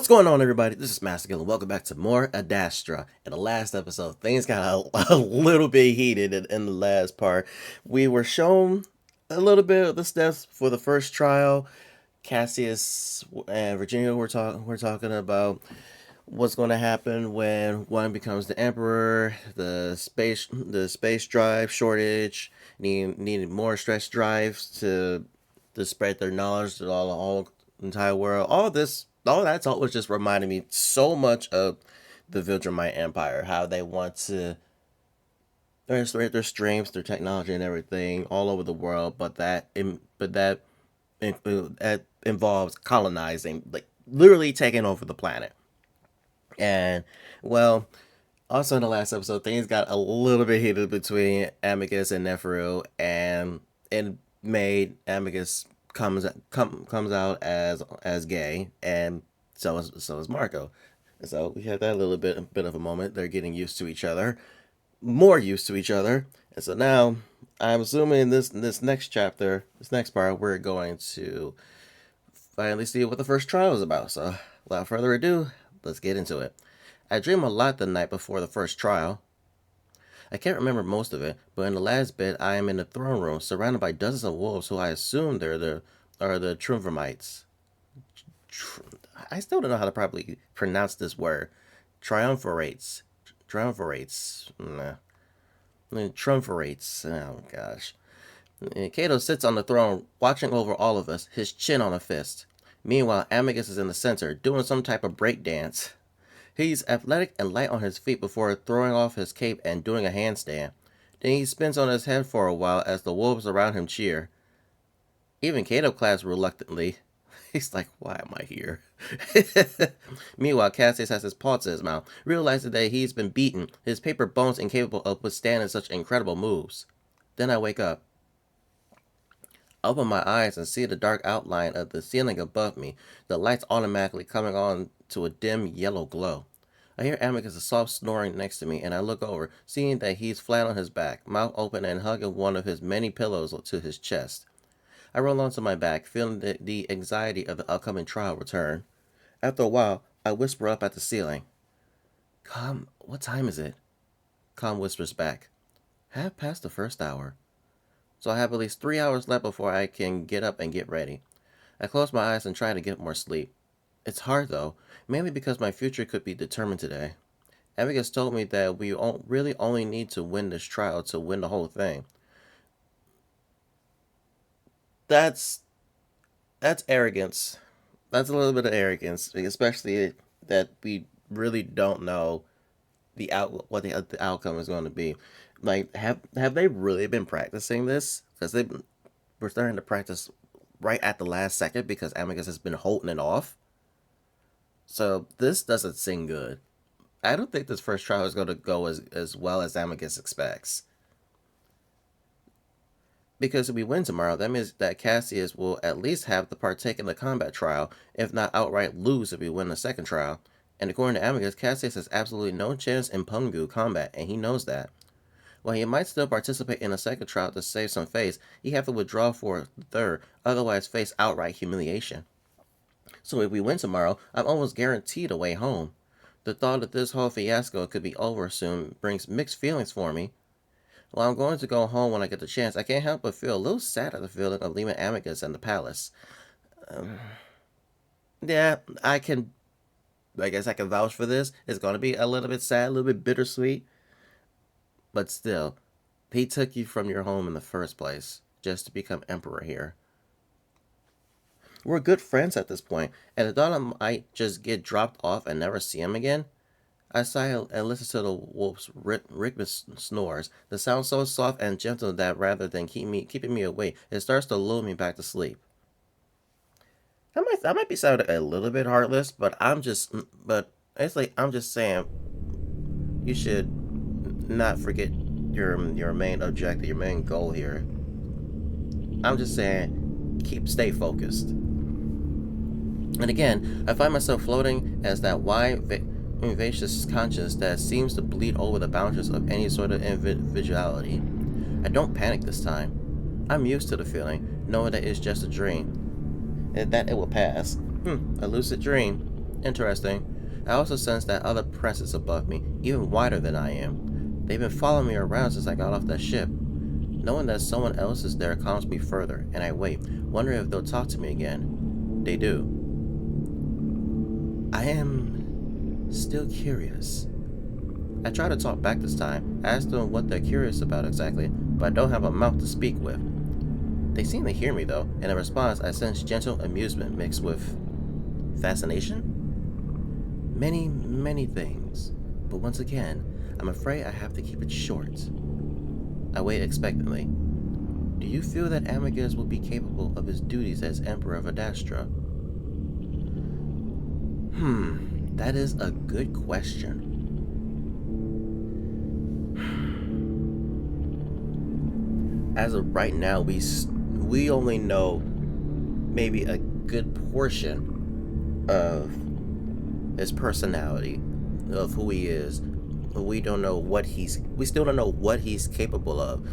What's going on, everybody? This is MasterGuil, and welcome back to more Adastra. In the last episode, things got a little bit heated in the last part. We were shown a little bit of the steps for the first trial. Cassius and Virginia we're talking about what's going to happen when one becomes the emperor, the space drive shortage, needing more stretch drives to spread their knowledge to all entire world. All that talk was just reminding me so much of the Viltrumite Empire, how they want to their strengths, their technology, and everything all over the world, but that involves colonizing, like literally taking over the planet. And well, also in the last episode, things got a little bit heated between Amicus and Neferu, and it made Amicus comes out as gay, and so is Marco. And so we had that little bit of a moment. They're getting used to each other, more used to each other, and so now I'm assuming this next chapter, this next part, we're going to finally see what the first trial is about. So without further ado, let's get into it. I dreamed a lot the night before the first trial. I can't remember most of it, but in the last bit, I am in the throne room, surrounded by dozens of wolves who I assume are the Triumvirites. I still don't know how to properly pronounce this word. Triumvirates. Nah. Triumvirates. Oh gosh. Cato sits on the throne, watching over all of us, his chin on a fist. Meanwhile, Amicus is in the center, doing some type of break dance. He's athletic and light on his feet before throwing off his cape and doing a handstand. Then he spins on his head for a while as the wolves around him cheer. Even Cato claps reluctantly. He's like, why am I here? Meanwhile, Cassius has his paw to his mouth, realizing that he's been beaten, his paper bones incapable of withstanding such incredible moves. Then I wake up. I open my eyes and see the dark outline of the ceiling above me, the lights automatically coming on to a dim yellow glow. I hear Amicus' soft snoring next to me, and I look over, seeing that he's flat on his back, mouth open and hugging one of his many pillows to his chest. I roll onto my back, feeling the anxiety of the upcoming trial return. After a while, I whisper up at the ceiling. "Com, what time is it?" Com whispers back. "Half past the first hour." So I have at least 3 hours left before I can get up and get ready. I close my eyes and try to get more sleep. It's hard though, mainly because my future could be determined today. Amicus told me that we really only need to win this trial to win the whole thing. That's arrogance. That's a little bit of arrogance, especially that we really don't know what the outcome is going to be. Like, have they really been practicing this? Because we're starting to practice right at the last second because Amicus has been holding it off. So this doesn't seem good. I don't think this first trial is going to go as well as Amicus expects. Because if we win tomorrow, that means that Cassius will at least have to partake in the combat trial, if not outright lose if we win the second trial. And according to Amicus, Cassius has absolutely no chance in Pungu combat, and he knows that. While he might still participate in a second trial to save some face, he have to withdraw for the third, otherwise face outright humiliation. So if we win tomorrow, I'm almost guaranteed a way home. The thought that this whole fiasco could be over soon brings mixed feelings for me. While I'm going to go home when I get the chance, I can't help but feel a little sad at the feeling of leaving Amicus and the palace. Yeah, I guess I can vouch for this. It's going to be a little bit sad, a little bit bittersweet. But still, he took you from your home in the first place, just to become emperor here. We're good friends at this point, and the thought I might just get dropped off and never see him again. I sigh and listen to the wolf's rhythmic snores. The sound so soft and gentle that rather than keeping me awake, it starts to lull me back to sleep. I might be sounding a little bit heartless, but I'm just saying, you should not forget your main objective, your main goal here. I'm just saying, stay focused. And again, I find myself floating as that wide, vivacious conscience that seems to bleed over the boundaries of any sort of individuality. I don't panic this time. I'm used to the feeling, knowing that it's just a dream, and that it will pass. A lucid dream. Interesting. I also sense that other presence above me, even wider than I am. They've been following me around since I got off that ship. Knowing that someone else is there calms me further, and I wait, wondering if they'll talk to me again. They do. I am still curious. I try to talk back this time, ask them what they're curious about exactly, but I don't have a mouth to speak with. They seem to hear me though, and in response I sense gentle amusement mixed with fascination? Many things, but once again, I'm afraid I have to keep it short. I wait expectantly. Do you feel that Amicus will be capable of his duties as Emperor of Adastra? That is a good question. As of right now, we only know maybe a good portion of his personality, of who he is. We don't know we still don't know what he's capable of.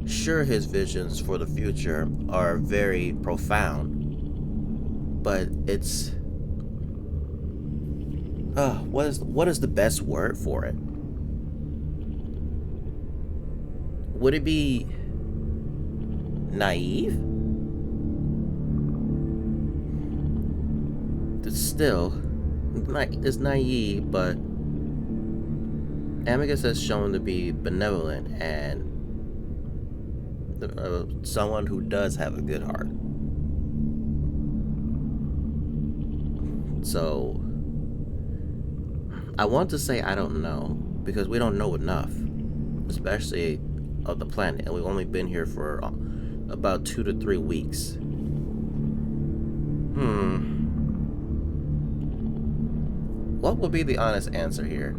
Sure, his visions for the future are very profound, but it's what is the best word for it? Would it be naive? It's still, it's naive, but Amicus has shown to be benevolent and someone who does have a good heart. So, I want to say I don't know, because we don't know enough, especially of the planet, and we've only been here for about 2 to 3 weeks. What would be the honest answer here?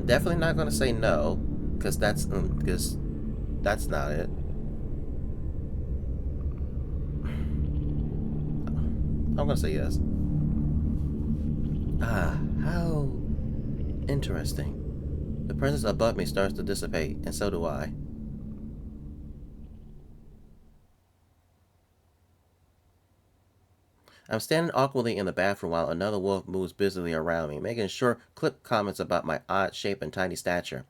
Definitely not going to say no, because that's not it. I'm going to say yes. How interesting. The presence above me starts to dissipate, and so do I. I'm standing awkwardly in the bathroom while another wolf moves busily around me, making short, clipped comments about my odd shape and tiny stature.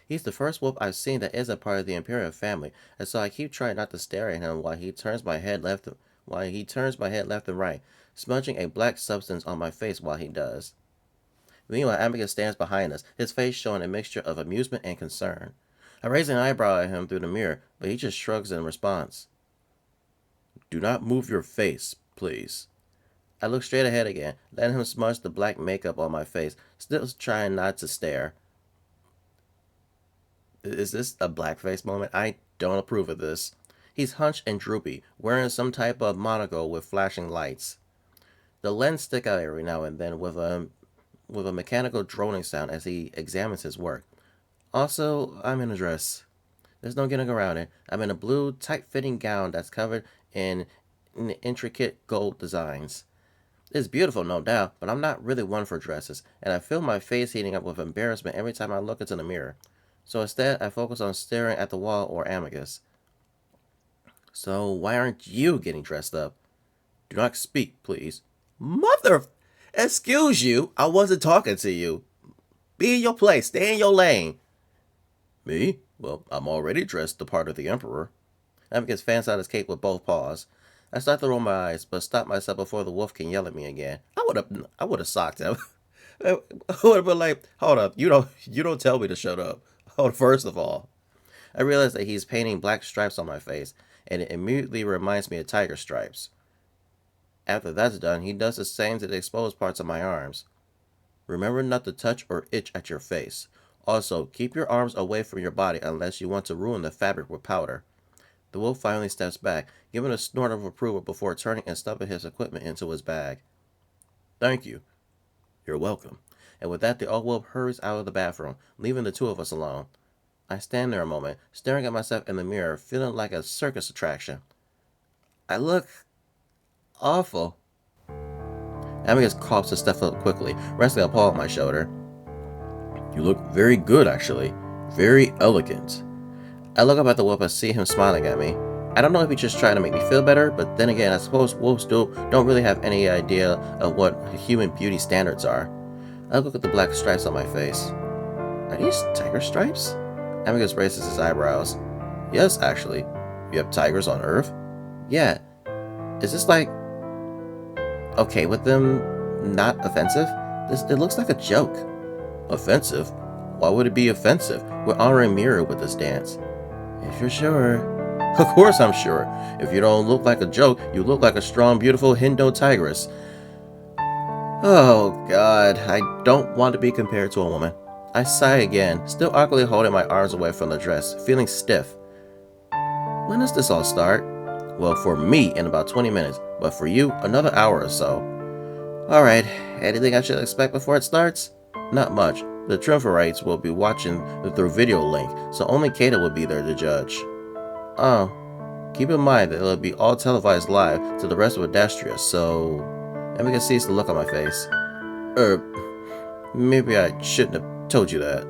He's the first wolf I've seen that isn't part of the Imperial family, and so I keep trying not to stare at him while he turns my head left and right, smudging a black substance on my face while he does. Meanwhile, Amicus stands behind us, his face showing a mixture of amusement and concern. I raise an eyebrow at him through the mirror, but he just shrugs in response. Do not move your face, please. I look straight ahead again, letting him smudge the black makeup on my face, still trying not to stare. Is this a blackface moment? I don't approve of this. He's hunched and droopy, wearing some type of monocle with flashing lights. The lens sticks out every now and then with a mechanical droning sound as he examines his work. Also, I'm in a dress. There's no getting around it. I'm in a blue, tight-fitting gown that's covered in intricate gold designs. It's beautiful, no doubt, but I'm not really one for dresses, and I feel my face heating up with embarrassment every time I look into the mirror. So instead, I focus on staring at the wall or Amicus. So why aren't you getting dressed up? Do not speak, please. Mother... Excuse you, I wasn't talking to you. Be in your place, stay in your lane. Me? Well, I'm already dressed the part of the Emperor. Amicus fans out his cape with both paws. I start to roll my eyes, but stop myself before the wolf can yell at me again. I would have socked him. I would have been like, hold up, you don't tell me to shut up. First of all, I realize that he's painting black stripes on my face, and it immediately reminds me of tiger stripes. After that's done, he does the same to the exposed parts of my arms. Remember not to touch or itch at your face. Also, keep your arms away from your body unless you want to ruin the fabric with powder. The wolf finally steps back, giving a snort of approval before turning and stuffing his equipment into his bag. Thank you. You're welcome. And with that, the old wolf hurries out of the bathroom, leaving the two of us alone. I stand there a moment, staring at myself in the mirror, feeling like a circus attraction. I look... awful. Amicus coughs to step up quickly, resting a paw on my shoulder. You look very good, actually. Very elegant. I look up at the wolf and see him smiling at me. I don't know if he's just trying to make me feel better, but then again, I suppose wolves don't really have any idea of what human beauty standards are. I look at the black stripes on my face. Are these tiger stripes? Amicus raises his eyebrows. Yes, actually. You have tigers on Earth? Yeah. Is this like... okay with them not offensive? It looks like a joke. Offensive? Why would it be offensive? We're honoring Mira with this dance. If you're sure. Of course I'm sure. If you don't look like a joke, you look like a strong, beautiful Hindo tigress. Oh God, I don't want to be compared to a woman. I sigh again, still awkwardly holding my arms away from the dress, feeling stiff. When does this all start? Well, for me, in about 20 minutes, but for you, another hour or so. Alright, anything I should expect before it starts? Not much. The triumvirates will be watching through video link, so only Kata will be there to judge. Oh, keep in mind that it'll be all televised live to the rest of Adastra, so... Amicus sees the look on my face. Maybe I shouldn't have told you that.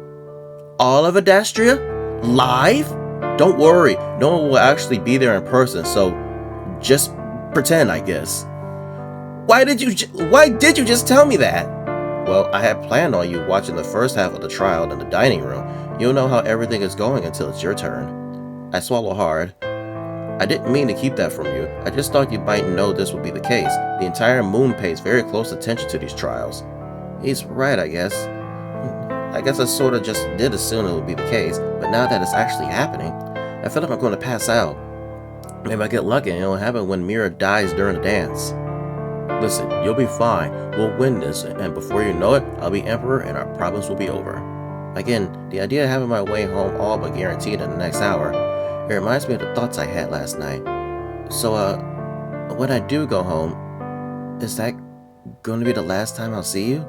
All of Adastra? Live? Don't worry, no one will actually be there in person, so just pretend, I guess. Why did you just tell me that? Well, I had planned on you watching the first half of the trial in the dining room. You'll know how everything is going until it's your turn. I swallow hard. I didn't mean to keep that from you. I just thought you might know this would be the case. The entire moon pays very close attention to these trials. He's right, I guess. I guess I sort of just did assume it would be the case, but now that it's actually happening, I feel like I'm going to pass out. Maybe I get lucky and it'll happen when Mira dies during the dance. Listen, you'll be fine. We'll win this, and before you know it, I'll be emperor and our problems will be over. Again, the idea of having my way home all but guaranteed in the next hour, it reminds me of the thoughts I had last night. So, when I do go home, is that going to be the last time I'll see you?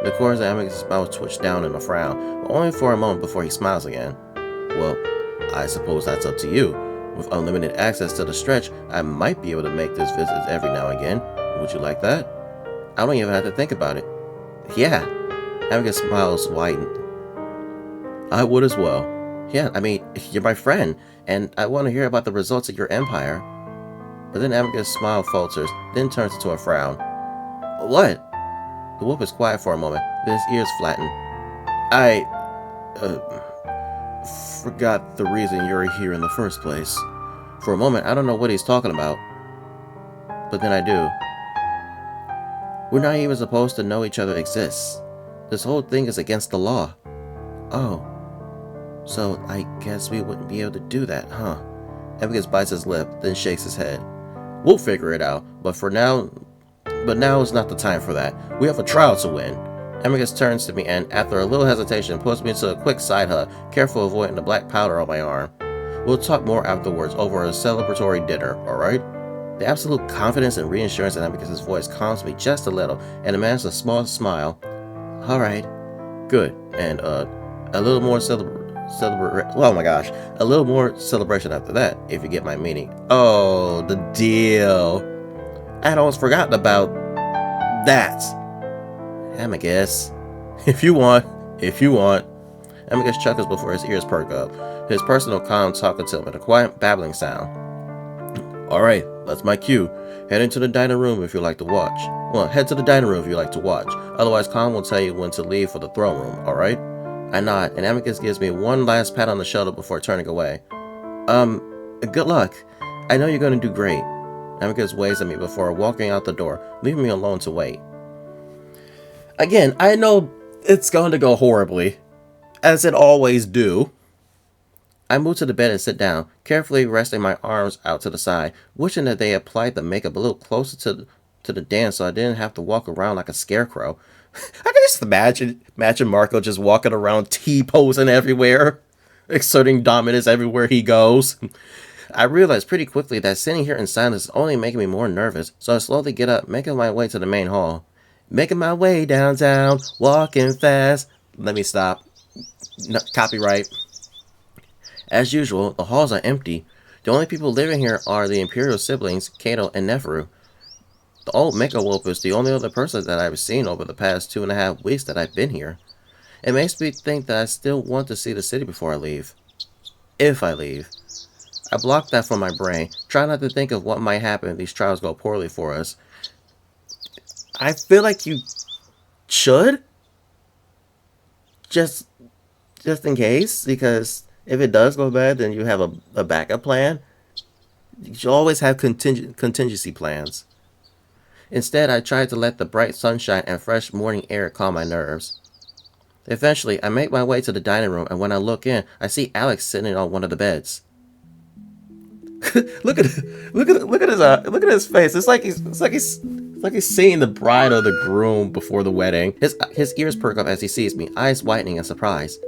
The corners of Amicus' mouth twitched down in a frown, but only for a moment before he smiles again. Well, I suppose that's up to you. With unlimited access to the stretch, I might be able to make this visit every now and again. Would you like that? I don't even have to think about it. Yeah. Amicus' smiles widened. I would as well. Yeah, I mean, you're my friend, and I want to hear about the results of your empire. But then Amicus' smile falters, then turns into a frown. What? The wolf is quiet for a moment, then his ears flatten. I forgot the reason you're here in the first place. For a moment, I don't know what he's talking about. But then I do. We're not even supposed to know each other exists. This whole thing is against the law. Oh. So I guess we wouldn't be able to do that, huh? Amicus bites his lip, then shakes his head. We'll figure it out, but now is not the time for that. We have a trial to win. Amicus turns to me and, after a little hesitation, pulls me into a quick side hug, careful avoiding the black powder on my arm. We'll talk more afterwards over a celebratory dinner, alright? The absolute confidence and reassurance in Amicus' voice calms me just a little, and demands a small smile. Alright. Good. And, a little more a little more celebration after that, if you get my meaning. Oh, the deal. I had almost forgotten about that. Amicus. If you want. Amicus chuckles before his ears perk up, his personal calm talking to him in a quiet babbling sound. Alright, that's my cue. Head into the dining room if you like to watch. Well, head to the dining room if you like to watch. Otherwise, Calm will tell you when to leave for the throne room, alright? I nod, and Amicus gives me one last pat on the shoulder before turning away. Good luck. I know you're going to do great. Amicus waves at me before walking out the door, leaving me alone to wait. Again, I know it's going to go horribly, as it always do. I move to the bed and sit down, carefully resting my arms out to the side, wishing that they applied the makeup a little closer to the dance so I didn't have to walk around like a scarecrow. I can just imagine Marco just walking around T-posing everywhere, exerting dominance everywhere he goes. I realized pretty quickly that sitting here in silence is only making me more nervous, so I slowly get up, making my way to the main hall. Making my way downtown, walking fast. Let me stop. No, copyright. As usual, the halls are empty. The only people living here are the Imperial siblings, Kato and Neferu. The old Mecha Wolf is the only other person that I've seen over the past 2.5 weeks that I've been here. It makes me think that I still want to see the city before I leave. If I leave. I blocked that from my brain, trying not to think of what might happen if these trials go poorly for us. I feel like you should, just in case, because if it does go bad, then you have a backup plan. You should always have contingency plans. Instead, I tried to let the bright sunshine and fresh morning air calm my nerves. Eventually, I make my way to the dining room, and when I look in, I see Alex sitting on one of the beds. look at his face. It's like he's seeing the bride or the groom before the wedding. His ears perk up as he sees me, eyes widening in surprise.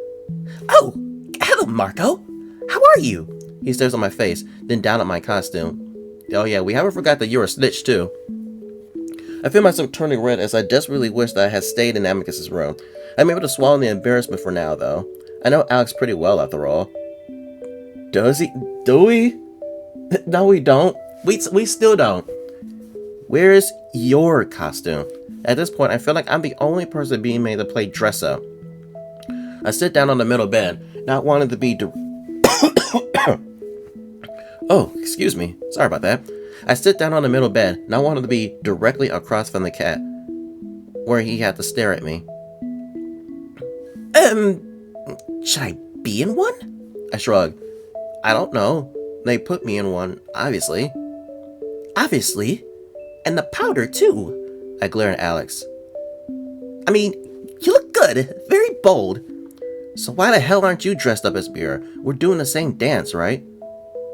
Oh, hello, Marco. How are you? He stares at my face, then down at my costume. Oh yeah, we haven't forgot that you're a snitch too. I feel myself turning red as I desperately wish that I had stayed in Amicus's room. I'm able to swallow the embarrassment for now, though. I know Alex pretty well, after all. Does he? Do we? No, we don't. We still don't. Where's your costume? At this point, I feel like I'm the only person being made to play dress up. I sit down on the middle bed, not wanting to be Oh, excuse me. Sorry about that. I sit down on the middle bed, not wanting to be directly across from the cat, where he had to stare at me. Should I be in one? I shrug. I don't know. They put me in one, obviously. Obviously. And the powder, too. I glare at Alex. I mean, you look good. Very bold. So why the hell aren't you dressed up as Beer? We're doing the same dance, right?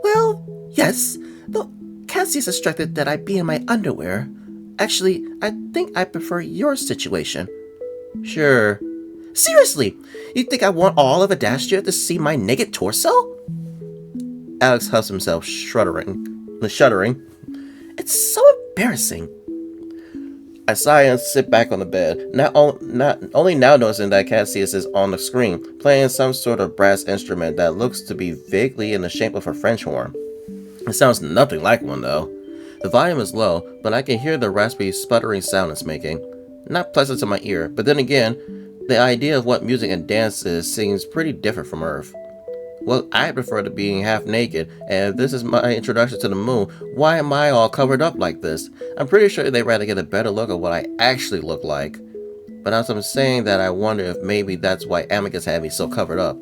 Well, yes. Though Cassie's instructed that I be in my underwear. Actually, I think I prefer your situation. Sure. Seriously, you think I want all of Adastra to see my naked torso? Alex huffs himself, shuddering. It's so embarrassing. I sigh and sit back on the bed, not only now noticing that Cassius is on the screen, playing some sort of brass instrument that looks to be vaguely in the shape of a French horn. It sounds nothing like one, though. The volume is low, but I can hear the raspy, sputtering sound it's making. Not pleasant to my ear, but then again, the idea of what music and dance is seems pretty different from Earth. Well, I prefer to being half naked, and if this is my introduction to the moon, why am I all covered up like this? I'm pretty sure they'd rather get a better look at what I actually look like. But as I'm saying that, I wonder if maybe that's why Amicus had me so covered up.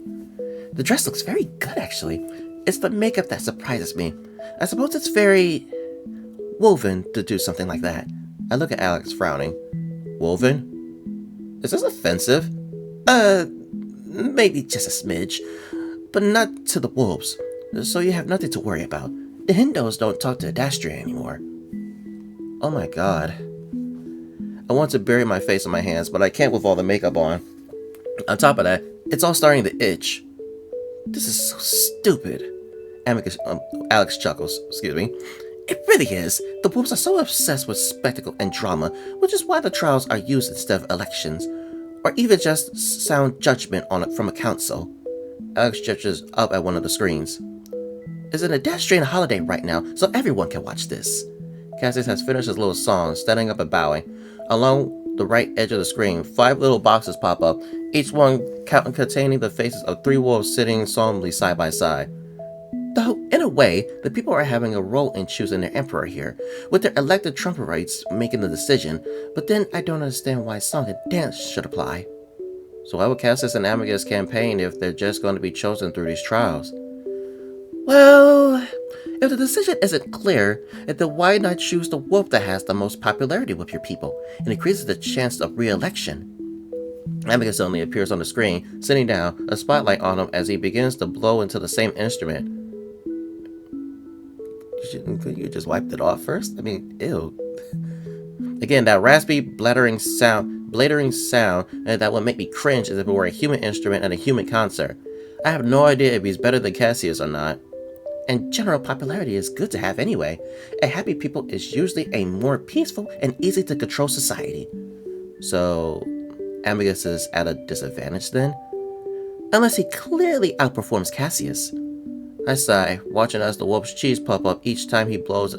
The dress looks very good, actually. It's the makeup that surprises me. I suppose it's very woven to do something like that. I look at Alex, frowning. Woven? Is this offensive? Maybe just a smidge. But not to the wolves, so you have nothing to worry about. The Hindos don't talk to Adastra anymore. Oh my god. I want to bury my face in my hands, but I can't with all the makeup on. On top of that, it's all starting to itch. This is so stupid. Alex chuckles, excuse me. It really is. The wolves are so obsessed with spectacle and drama, which is why the trials are used instead of elections, or even just sound judgment on it from a council. Alex gestures up at one of the screens. It's an Adastrian holiday right now, so everyone can watch this. Cassius has finished his little song, standing up and bowing. Along the right edge of the screen, 5 little boxes pop up, each one containing the faces of 3 wolves sitting solemnly side by side. Though, in a way, the people are having a role in choosing their emperor here, with their elected trumpetites making the decision, but then I don't understand why song and dance should apply. So why would Cassius and Amicus campaign if they're just going to be chosen through these trials? Well, if the decision isn't clear, then why not choose the wolf that has the most popularity with your people and increases the chance of re-election? Amicus suddenly appears on the screen, sitting down, a spotlight on him as he begins to blow into the same instrument. Could you just wipe it off first? I mean, ew. Again, that raspy, blathering sound that would make me cringe as if it were a human instrument at a human concert. I have no idea if he's better than Cassius or not. And general popularity is good to have anyway. A happy people is usually a more peaceful and easy to control society. So, Amicus is at a disadvantage then? Unless he clearly outperforms Cassius. I sigh, watching as the wolf's cheeks pop up each time he blows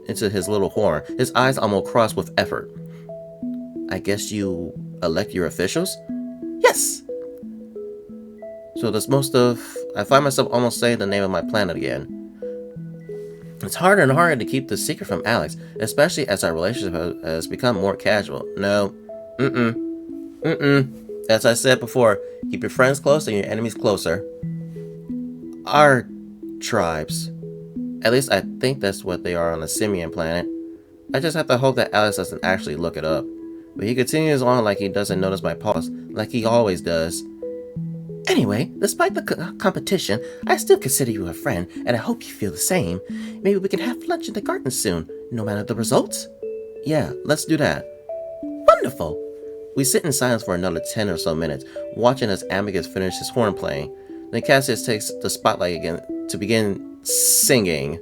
into his little horn, his eyes almost crossed with effort. I guess you elect your officials? Yes! So I find myself almost saying the name of my planet again. It's harder and harder to keep the secret from Alex, especially as our relationship has become more casual. No. As I said before, keep your friends close and your enemies closer. Our tribes. At least I think that's what they are on the Simian planet. I just have to hope that Alex doesn't actually look it up. But he continues on like he doesn't notice my pause, like he always does. Anyway, despite the competition, I still consider you a friend, and I hope you feel the same. Maybe we can have lunch in the garden soon, no matter the results? Yeah, let's do that. Wonderful! We sit in silence for another 10 or so minutes, watching as Amicus finishes his horn playing. Then Cassius takes the spotlight again to begin singing.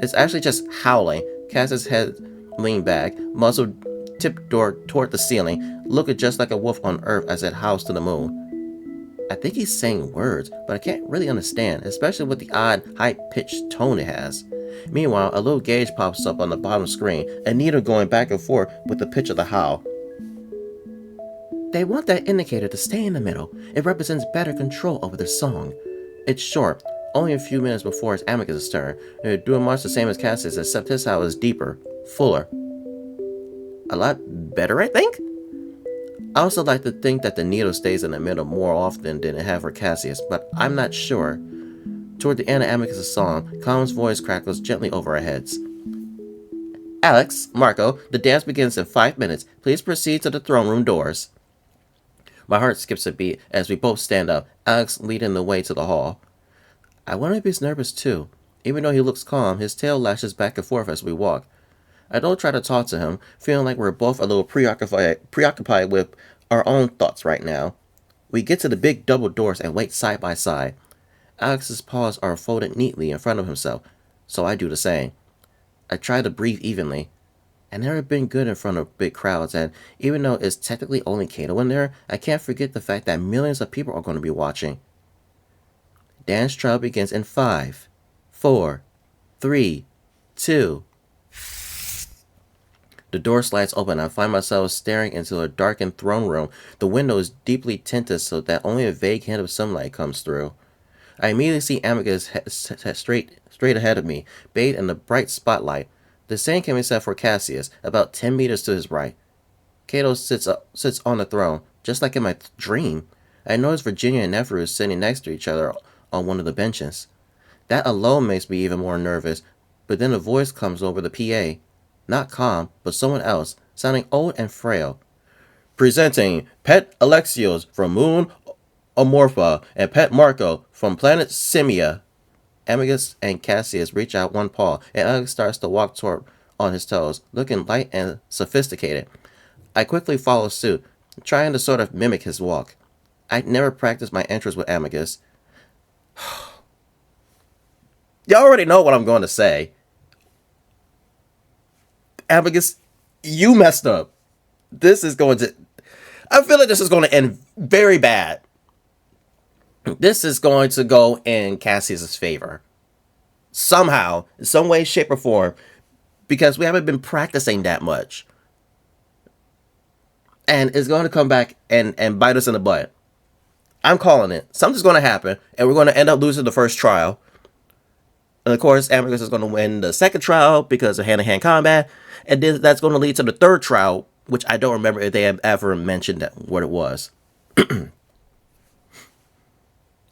It's actually just howling. Cassius' head leaned back, muzzle tipped toward the ceiling, looking just like a wolf on Earth as it howls to the moon. I think he's saying words, but I can't really understand, especially with the odd, high-pitched tone it has. Meanwhile, a little gauge pops up on the bottom screen, a needle going back and forth with the pitch of the howl. They want that indicator to stay in the middle. It represents better control over their song. It's short, only a few minutes before it's Amicus' turn. They're doing much the same as Cassius, except his howl is deeper, fuller. A lot better, I think? I also like to think that the needle stays in the middle more often than it had for Cassius, but I'm not sure. Toward the end of Amicus' song, Colum's voice crackles gently over our heads. Alex, Marco, the dance begins in 5 minutes. Please proceed to the throne room doors. My heart skips a beat as we both stand up, Alex leading the way to the hall. I wonder if he's nervous too. Even though he looks calm, his tail lashes back and forth as we walk. I don't try to talk to him, feeling like we're both a little preoccupied with our own thoughts right now. We get to the big double doors and wait side by side. Alex's paws are folded neatly in front of himself, so I do the same. I try to breathe evenly. I've never been good in front of big crowds, and even though it's technically only Kato in there, I can't forget the fact that millions of people are going to be watching. Dance trial begins in 5, 4, 3, 2. The door slides open, and I find myself staring into a darkened throne room. The window is deeply tinted so that only a vague hint of sunlight comes through. I immediately see Amicus straight ahead of me, bathed in the bright spotlight. The same can be said for Cassius, about 10 meters to his right. Kato sits on the throne, just like in my dream. I notice Virginia and Neferu sitting next to each other on one of the benches. That alone makes me even more nervous, but then a voice comes over the PA. Not calm, but someone else, sounding old and frail. Presenting Pet Alexios from Moon Amorpha and Pet Marco from Planet Simia. Amicus and Cassius reach out one paw, and Alex starts to walk toward on his toes, looking light and sophisticated. I quickly follow suit, trying to sort of mimic his walk. I'd never practiced my entrance with Amicus. Y'all already know what I'm going to say. Amicus, you messed up. I feel like this is going to end very bad. This is going to go in Cassius' favor. Somehow, in some way, shape, or form. Because we haven't been practicing that much. And it's going to come back and bite us in the butt. I'm calling it. Something's going to happen. And we're going to end up losing the first trial. And of course, Amicus is going to win the second trial because of hand-to-hand combat. And then that's going to lead to the third trial, which I don't remember if they have ever mentioned what it was.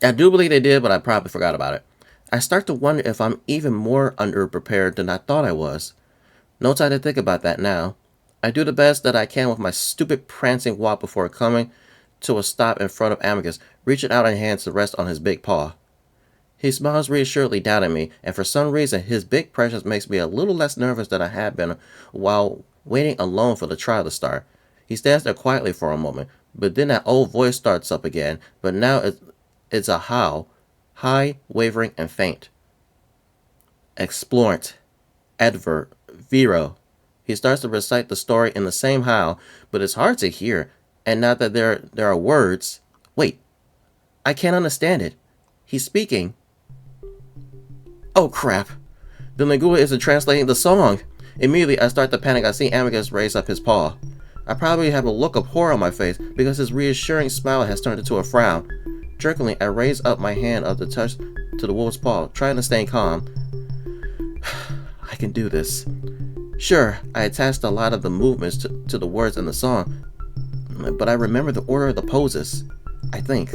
I do believe they did, but I probably forgot about it. I start to wonder if I'm even more underprepared than I thought I was. No time to think about that now. I do the best that I can with my stupid prancing walk before coming to a stop in front of Amicus, reaching out a hand to rest on his big paw. He smiles reassuringly down at me, and for some reason, his big presence makes me a little less nervous than I had been while waiting alone for the trial to start. He stands there quietly for a moment, but then that old voice starts up again, but now it's a howl, high, wavering, and faint. Explorant, advert, vero. He starts to recite the story in the same howl, but it's hard to hear, and now that there are words... Wait, I can't understand it. He's speaking. Oh crap. The Lingua isn't translating the song. Immediately I start to panic. I see Amicus raise up his paw. I probably have a look of horror on my face because his reassuring smile has turned into a frown. Jerkingly, I raise up my hand up to touch to the wolf's paw, trying to stay calm. can do this. Sure, I attached a lot of the movements to the words in the song, but I remember the order of the poses, I think.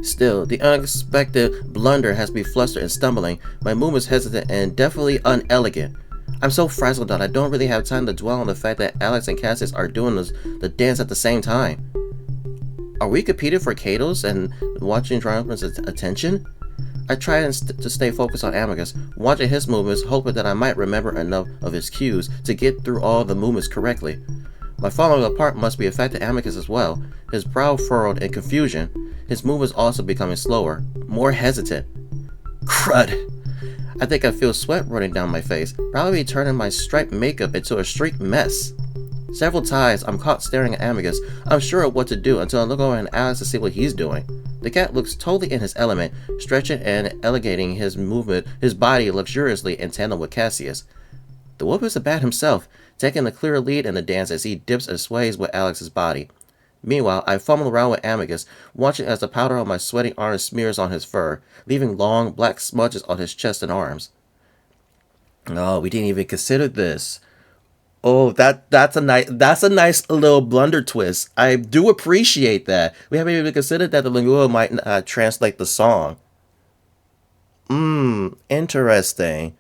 Still, the unexpected blunder has me flustered and stumbling, my movements hesitant and definitely unelegant. I'm so frazzled that I don't really have time to dwell on the fact that Alex and Cassius are doing the dance at the same time. Are we competing for Kato's and watching Triumphant's attention? I try to stay focused on Amicus, watching his movements, hoping that I might remember enough of his cues to get through all the movements correctly. My falling apart must be affecting Amicus as well, his brow furrowed in confusion, his movements also becoming slower, more hesitant. Crud! I think I feel sweat running down my face, probably turning my striped makeup into a streaked mess. Several times, I'm caught staring at Amicus, unsure of what to do until I look over at Alex to see what he's doing. The cat looks totally in his element, stretching and elevating his body luxuriously in tandem with Cassius. The wolf is the bat himself, taking the clear lead in the dance as he dips and sways with Alex's body. Meanwhile, I fumble around with Amicus, watching as the powder on my sweating arms smears on his fur, leaving long, black smudges on his chest and arms. Oh, we didn't even consider this. Oh, that's a nice little blunder twist. I do appreciate that. We haven't even considered that the lingua might not translate the song. Interesting.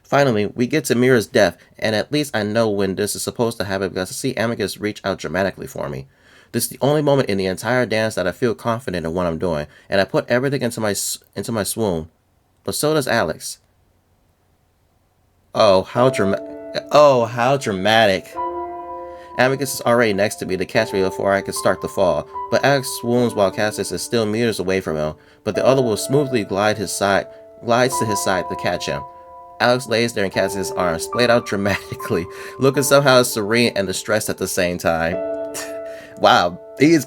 Finally, we get to Mira's death, and at least I know when this is supposed to happen because I see Amicus reach out dramatically for me. This is the only moment in the entire dance that I feel confident in what I'm doing, and I put everything into my swoon. But so does Alex. Oh, how dramatic. Amicus is already next to me to catch me before I can start to fall, but Alex swoons while Cassius is still meters away from him, but the other will smoothly glides to his side to catch him. Alex lays there in Cassius' arms, splayed out dramatically, looking somehow serene and distressed at the same time. Wow, he's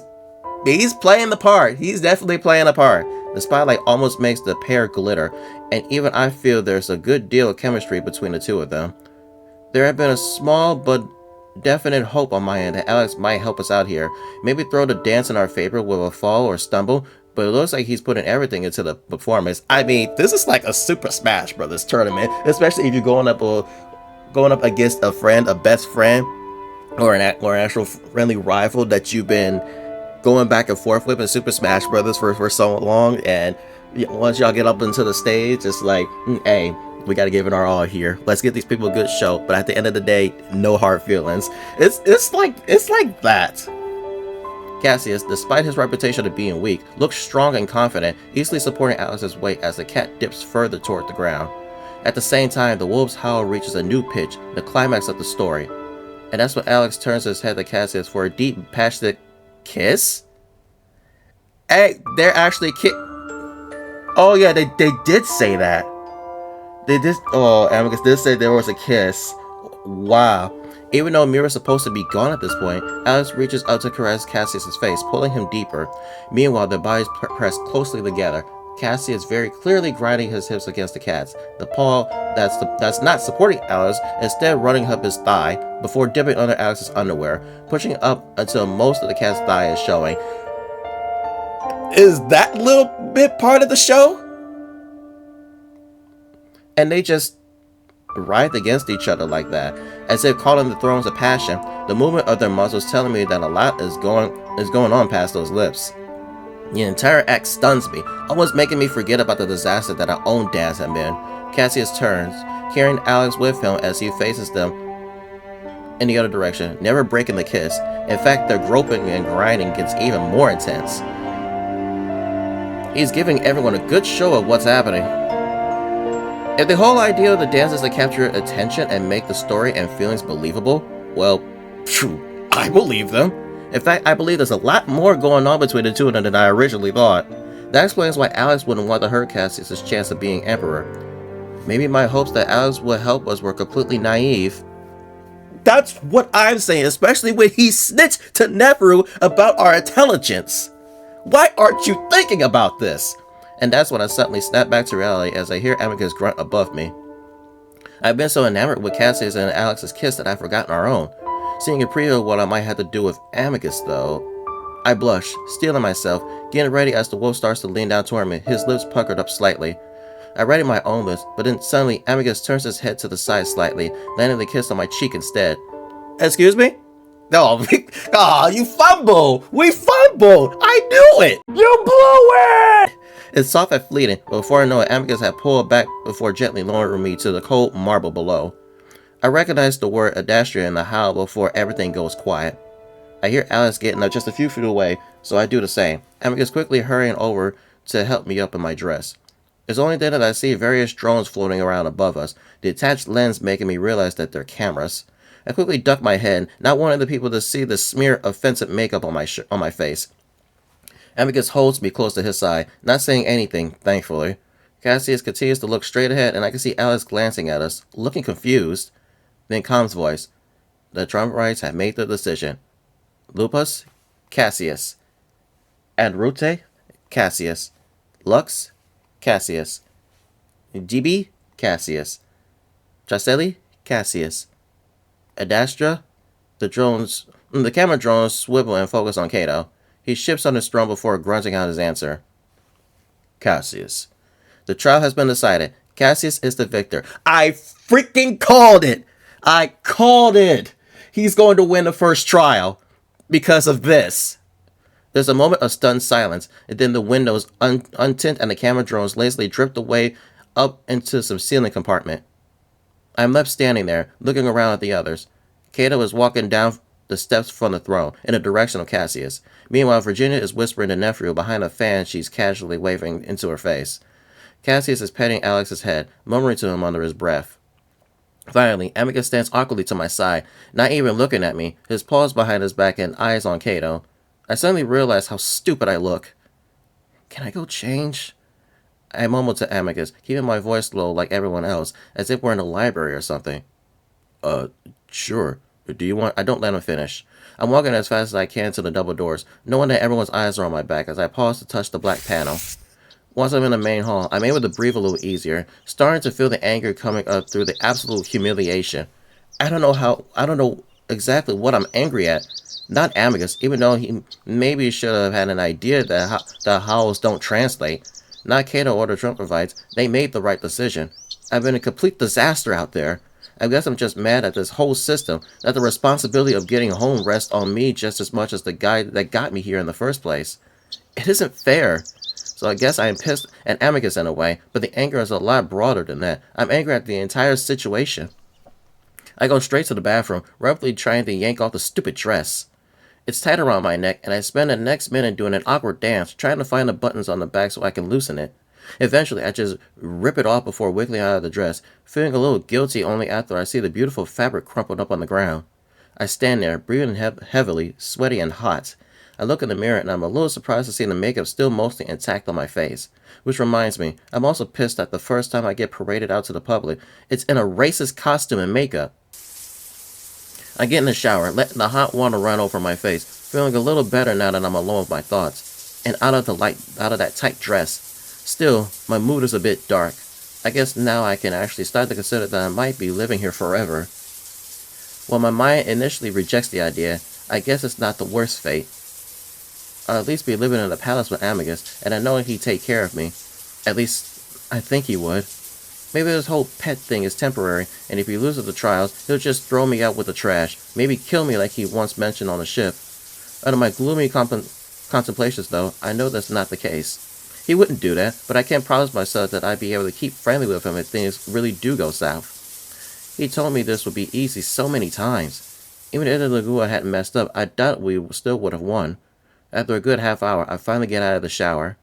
playing the part. He's definitely playing a part. The spotlight almost makes the pair glitter, and even I feel there's a good deal of chemistry between the two of them. There had been a small but definite hope on my end that Alex might help us out here, maybe throw the dance in our favor with a fall or stumble, but it looks like he's putting everything into the performance. I mean, this is like a Super Smash Brothers tournament, especially if you're going up against a friend, a best friend, or an actual friendly rival that you've been going back and forth with in Super Smash Brothers for so long, and once y'all get up into the stage, it's like, hey, we gotta give it our all here. Let's get these people a good show, but at the end of the day, no hard feelings. It's like that. Cassius, despite his reputation of being weak, looks strong and confident, easily supporting Alex's weight as the cat dips further toward the ground. At the same time, the wolf's howl reaches a new pitch, the climax of the story. And that's when Alex turns his head to Cassius for a deep, passionate kiss? Hey, they're actually Oh yeah, they did say that. Amicus did say there was a kiss. Wow. Even though Mira's supposed to be gone at this point, Alex reaches out to caress Cassius' face, pulling him deeper. Meanwhile, their bodies press closely together. Cassius very clearly grinding his hips against the cat's. The paw that's not supporting Alex, instead running up his thigh, before dipping under Alex's underwear, pushing up until most of the cat's thigh is showing. Is that little bit part of the show? And they just writhe against each other like that, as if caught in the throes of passion. The movement of their muscles telling me that a lot is going on past those lips. The entire act stuns me, almost making me forget about the disaster that our own dads had been. Cassius turns, carrying Alex with him as he faces them in the other direction, never breaking the kiss. In fact, their groping and grinding gets even more intense. He's giving everyone a good show of what's happening. If the whole idea of the dance is to capture attention and make the story and feelings believable, well, I believe them. In fact, I believe there's a lot more going on between the two of them than I originally thought. That explains why Alex wouldn't want to hurt Cassius' chance of being emperor. Maybe my hopes that Alex would help us were completely naive. That's what I'm saying, especially when he snitched to Neferu about our intelligence. Why aren't you thinking about this? And that's when I suddenly snap back to reality as I hear Amicus grunt above me. I've been so enamored with Cassius and Alex's kiss that I've forgotten our own. Seeing a preview of what I might have to do with Amicus, though, I blush, steeling myself, getting ready as the wolf starts to lean down toward me, his lips puckered up slightly. I ready my own list, but then suddenly Amicus turns his head to the side slightly, landing the kiss on my cheek instead. Excuse me? No, oh, you fumbled! We fumbled! I knew it! You blew it! It's soft and fleeting, but before I know it, Amicus had pulled back before gently lowering me to the cold marble below. I recognize the word Adastra in the howl before everything goes quiet. I hear Alice getting up just a few feet away, so I do the same. Amicus quickly hurrying over to help me up in my dress. It's only then that I see various drones floating around above us, the attached lens making me realize that they're cameras. I quickly duck my head, not wanting the people to see the smear of offensive makeup on my face. Amicus holds me close to his side, not saying anything, thankfully. Cassius continues to look straight ahead, and I can see Alice glancing at us, looking confused. Then Com's voice. The Trumpites have made the decision. Lupus, Cassius. Adrute, Cassius. Lux, Cassius. GB, Cassius. Tracelli, Cassius. Adastra, the camera drones swivel and focus on Kato. He shifts on his throne before grunting out his answer. Cassius. The trial has been decided. Cassius is the victor. I freaking called it! I called it! He's going to win the first trial because of this. There's a moment of stunned silence, and then the windows untint and the camera drones lazily drift away up into some ceiling compartment. I'm left standing there, looking around at the others. Kato is walking down the steps from the throne, in the direction of Cassius. Meanwhile, Virginia is whispering to Nephew behind a fan she's casually waving into her face. Cassius is petting Alex's head, murmuring to him under his breath. Finally, Amicus stands awkwardly to my side, not even looking at me, his paws behind his back and eyes on Kato. I suddenly realize how stupid I look. Can I go change? I mumbled to Amicus, keeping my voice low like everyone else, as if we're in a library or something. Sure. Do you want... I don't let him finish. I'm walking as fast as I can to the double doors, knowing that everyone's eyes are on my back as I pause to touch the black panel. Once I'm in the main hall, I'm able to breathe a little easier, starting to feel the anger coming up through the absolute humiliation. I don't know exactly what I'm angry at. Not Amicus, even though he maybe should have had an idea that the howls don't translate. Not Kato or the Trumpites. They made the right decision. I've been a complete disaster out there. I guess I'm just mad at this whole system, that the responsibility of getting home rests on me just as much as the guy that got me here in the first place. It isn't fair. So I guess I am pissed at Amicus in a way, but the anger is a lot broader than that. I'm angry at the entire situation. I go straight to the bathroom, rapidly trying to yank off the stupid dress. It's tight around my neck, and I spend the next minute doing an awkward dance, trying to find the buttons on the back so I can loosen it. Eventually, I just rip it off before wiggling out of the dress, feeling a little guilty only after I see the beautiful fabric crumpled up on the ground. I stand there, breathing heavily, sweaty and hot. I look in the mirror, and I'm a little surprised to see the makeup still mostly intact on my face. Which reminds me, I'm also pissed that the first time I get paraded out to the public, it's in a racist costume and makeup. I get in the shower, letting the hot water run over my face, feeling a little better now that I'm alone with my thoughts, and out of that tight dress. Still, my mood is a bit dark. I guess now I can actually start to consider that I might be living here forever. While my mind initially rejects the idea, I guess it's not the worst fate. I'll at least be living in a palace with Amicus, and I know he'd take care of me. At least, I think he would. Maybe this whole pet thing is temporary, and if he loses the trials, he'll just throw me out with the trash, maybe kill me like he once mentioned on the ship. Under my gloomy contemplations, though, I know that's not the case. He wouldn't do that, but I can't promise myself that I'd be able to keep friendly with him if things really do go south. He told me this would be easy so many times. Even if the Lagua hadn't messed up, I doubt we still would have won. After a good half hour, I finally get out of the shower.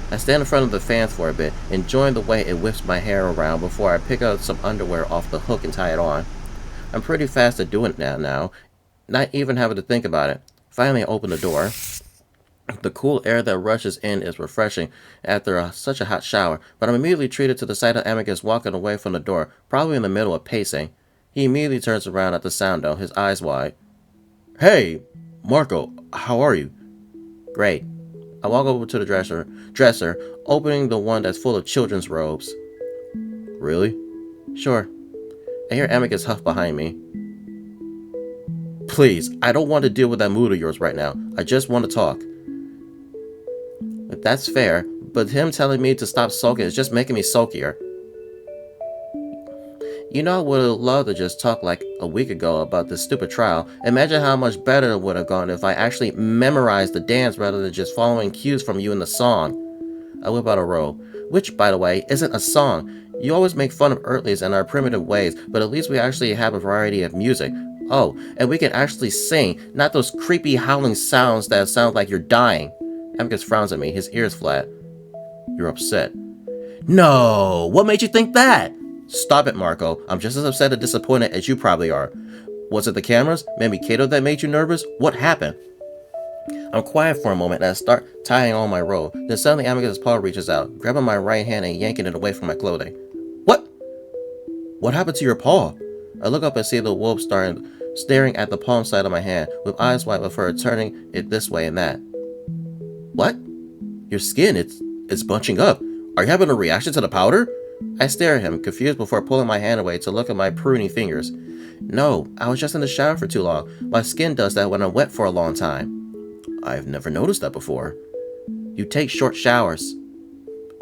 I stand in front of the fan for a bit, enjoying the way it whips my hair around before I pick up some underwear off the hook and tie it on. I'm pretty fast at doing it now, not even having to think about it. Finally, I open the door. The cool air that rushes in is refreshing after such a hot shower, but I'm immediately treated to the sight of Amicus walking away from the door, probably in the middle of pacing. He immediately turns around at the sound, though, his eyes wide. Hey, Marco, how are you? Great. I walk over to the dresser, opening the one that's full of children's robes. Really? Sure. I hear Amicus huff behind me. Please, I don't want to deal with that mood of yours right now. I just want to talk. That's fair, but him telling me to stop sulking is just making me sulkier. You know, I would have loved to just talk like a week ago about this stupid trial. Imagine how much better it would have gone if I actually memorized the dance rather than just following cues from you in the song. I whip out a roll, which, by the way, isn't a song. You always make fun of Earthlies and our primitive ways, but at least we actually have a variety of music. Oh, and we can actually sing, not those creepy howling sounds that sound like you're dying. Amicus frowns at me, his ears flat. You're upset. No, what made you think that? Stop it, Marco. I'm just as upset and disappointed as you probably are. Was it the cameras? Maybe Kato that made you nervous? What happened? I'm quiet for a moment and I start tying on my robe. Then suddenly Amicus' paw reaches out, grabbing my right hand and yanking it away from my clothing. What? What happened to your paw? I look up and see the wolf staring at the palm side of my hand, with eyes wide with her turning it this way and that. What? Your skin, it's bunching up. Are you having a reaction to the powder? I stare at him, confused before pulling my hand away to look at my pruny fingers. No, I was just in the shower for too long. My skin does that when I'm wet for a long time. I've never noticed that before. You take short showers.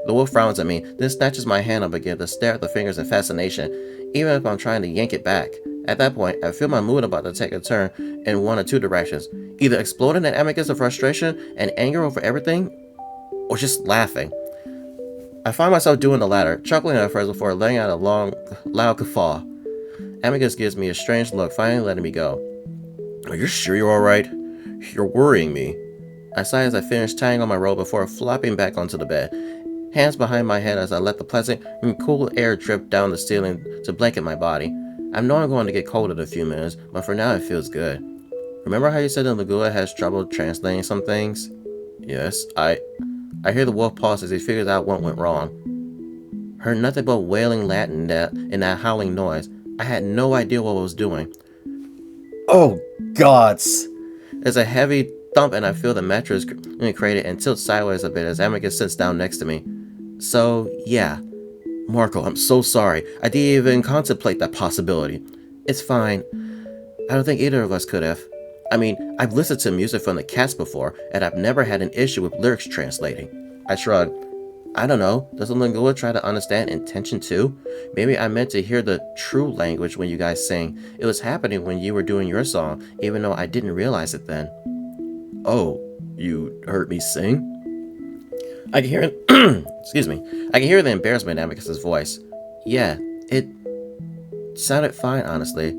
The wolf frowns at me, then snatches my hand up again to stare at the fingers in fascination, even if I'm trying to yank it back. At that point, I feel my mood about to take a turn in one of two directions. Either exploding in Amicus of frustration and anger over everything, or just laughing. I find myself doing the latter, chuckling at first before letting out a long, loud guffaw. Amicus gives me a strange look, finally letting me go. Are you sure you're alright? You're worrying me. I sigh as I finish tying on my robe before flopping back onto the bed, hands behind my head as I let the pleasant and cool air drip down the ceiling to blanket my body. I know I'm going to get cold in a few minutes, but for now it feels good. Remember how you said that Lagula has trouble translating some things? Yes, I hear the wolf pause as he figures out what went wrong. Heard nothing but wailing Latin in that howling noise. I had no idea what I was doing. Oh, gods! There's a heavy thump and I feel the mattress created and tilt sideways a bit as Amicus sits down next to me. So, yeah. Marco, I'm so sorry. I didn't even contemplate that possibility. It's fine. I don't think either of us could have. I mean, I've listened to music from the Cats before, and I've never had an issue with lyrics translating. I shrugged. I don't know. Doesn't Lingua try to understand intention too? Maybe I meant to hear the true language when you guys sing. It was happening when you were doing your song, even though I didn't realize it then. Oh, you heard me sing? I can hear excuse me. I can hear the embarrassment in Amicus's voice. Yeah, it sounded fine, honestly.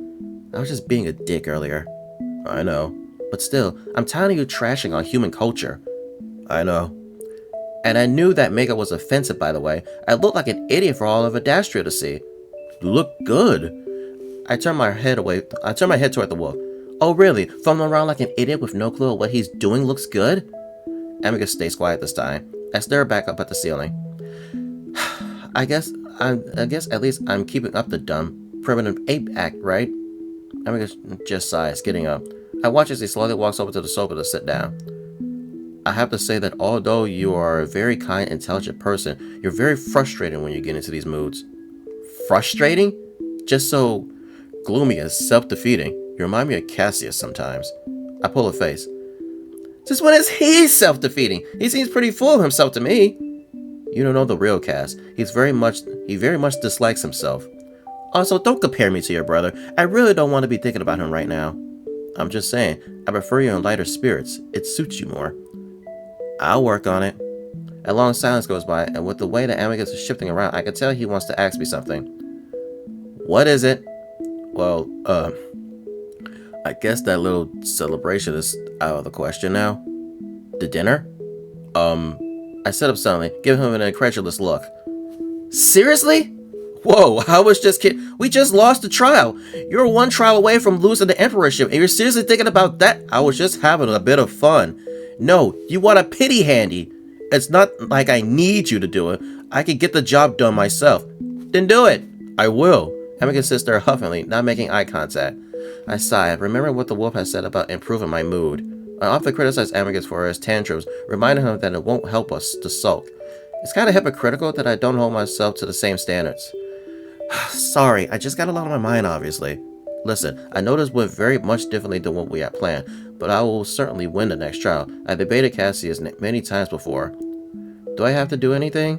I was just being a dick earlier. I know. But still, I'm tired of you trashing on human culture. I know. And I knew that makeup was offensive, by the way. I looked like an idiot for all of Adastra to see. You look good. I turned my head toward the wolf. Oh really? Fumbling around like an idiot with no clue what he's doing looks good? Amicus stays quiet this time. I stare back up at the ceiling. I guess at least I'm keeping up the dumb, primitive ape act, right? Amicus just sighs, getting up. I watch as he slowly walks over to the sofa to sit down. I have to say that although you are a very kind, intelligent person, you're very frustrating when you get into these moods. Frustrating? Just so gloomy and self-defeating. You remind me of Cassius sometimes. I pull a face. Since when is he self-defeating? He seems pretty full of himself to me. You don't know the real Cass. He very much dislikes himself. Also, don't compare me to your brother. I really don't want to be thinking about him right now. I'm just saying, I prefer you in lighter spirits. It suits you more. I'll work on it. A long silence goes by, and with the way that Amicus is shifting around, I can tell he wants to ask me something. What is it? Well, I guess that little celebration is out of the question now. The dinner? I sit up suddenly, giving him an incredulous look. Seriously? Whoa, I was just kidding. We just lost the trial. You're one trial away from losing the emperorship, and you're seriously thinking about that? I was just having a bit of fun. No, you want a pity handy. It's not like I need you to do it. I can get the job done myself. Then do it. I will. Amicus sits there huffingly, not making eye contact. I sigh, remembering what the wolf has said about improving my mood. I often criticize Amicus for his tantrums, reminding him that it won't help us to sulk. It's kind of hypocritical that I don't hold myself to the same standards. Sorry, I just got a lot on my mind, obviously. Listen, I know this went very much differently than what we had planned, but I will certainly win the next trial. I debated Cassius many times before. Do I have to do anything?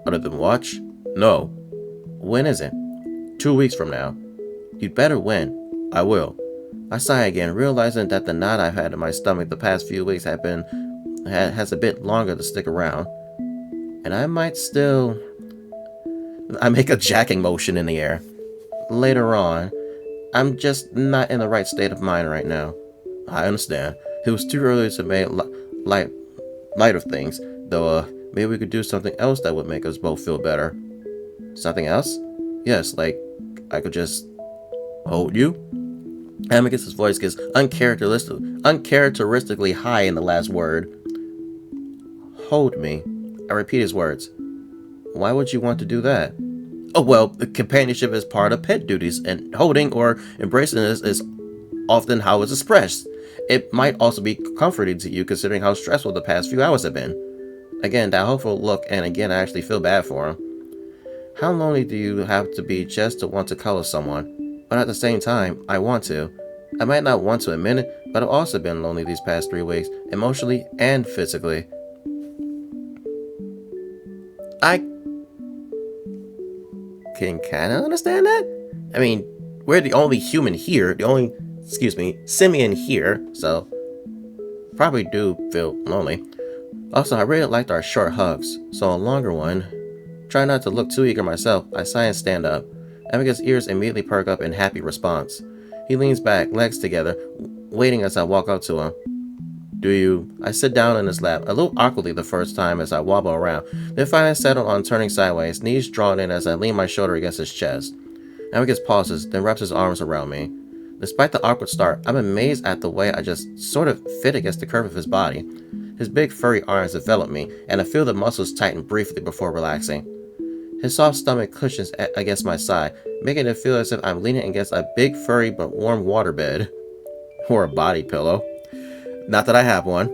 Other than watch? No. When is it? 2 weeks from now. You'd better win. I will. I sigh again, realizing that the knot I've had in my stomach the past few weeks has a bit longer to stick around. And I might still... I make a jacking motion in the air. Later on. I'm just not in the right state of mind right now. I understand. It was too early to make light of things, though maybe we could do something else that would make us both feel better. Something else? Yes, like I could just hold you? Amicus's voice gets uncharacteristically high in the last word. Hold me. I repeat his words. Why would you want to do that? Oh, well, companionship is part of pet duties, and holding or embracing this is often how it's expressed. It might also be comforting to you considering how stressful the past few hours have been. Again, that hopeful look, and again, I actually feel bad for him. How lonely do you have to be just to want to cuddle someone? But at the same time, I want to. I might not want to admit it, but I've also been lonely these past 3 weeks, emotionally and physically. I can kind of understand that. I mean, we're the only human here, simian here, so probably do feel lonely. Also, I really liked our short hugs, so a longer one. Try not to look too eager myself. I sigh and stand up. Amicus' ears immediately perk up in happy response. He leans back, legs together, waiting as I walk up to him. Do you? I sit down in his lap, a little awkwardly the first time as I wobble around, then finally settle on turning sideways, knees drawn in as I lean my shoulder against his chest. Amicus pauses, then wraps his arms around me. Despite the awkward start, I'm amazed at the way I just sort of fit against the curve of his body. His big furry arms envelop me, and I feel the muscles tighten briefly before relaxing. His soft stomach cushions against my side, making it feel as if I'm leaning against a big furry but warm waterbed. Or a body pillow. Not that I have one.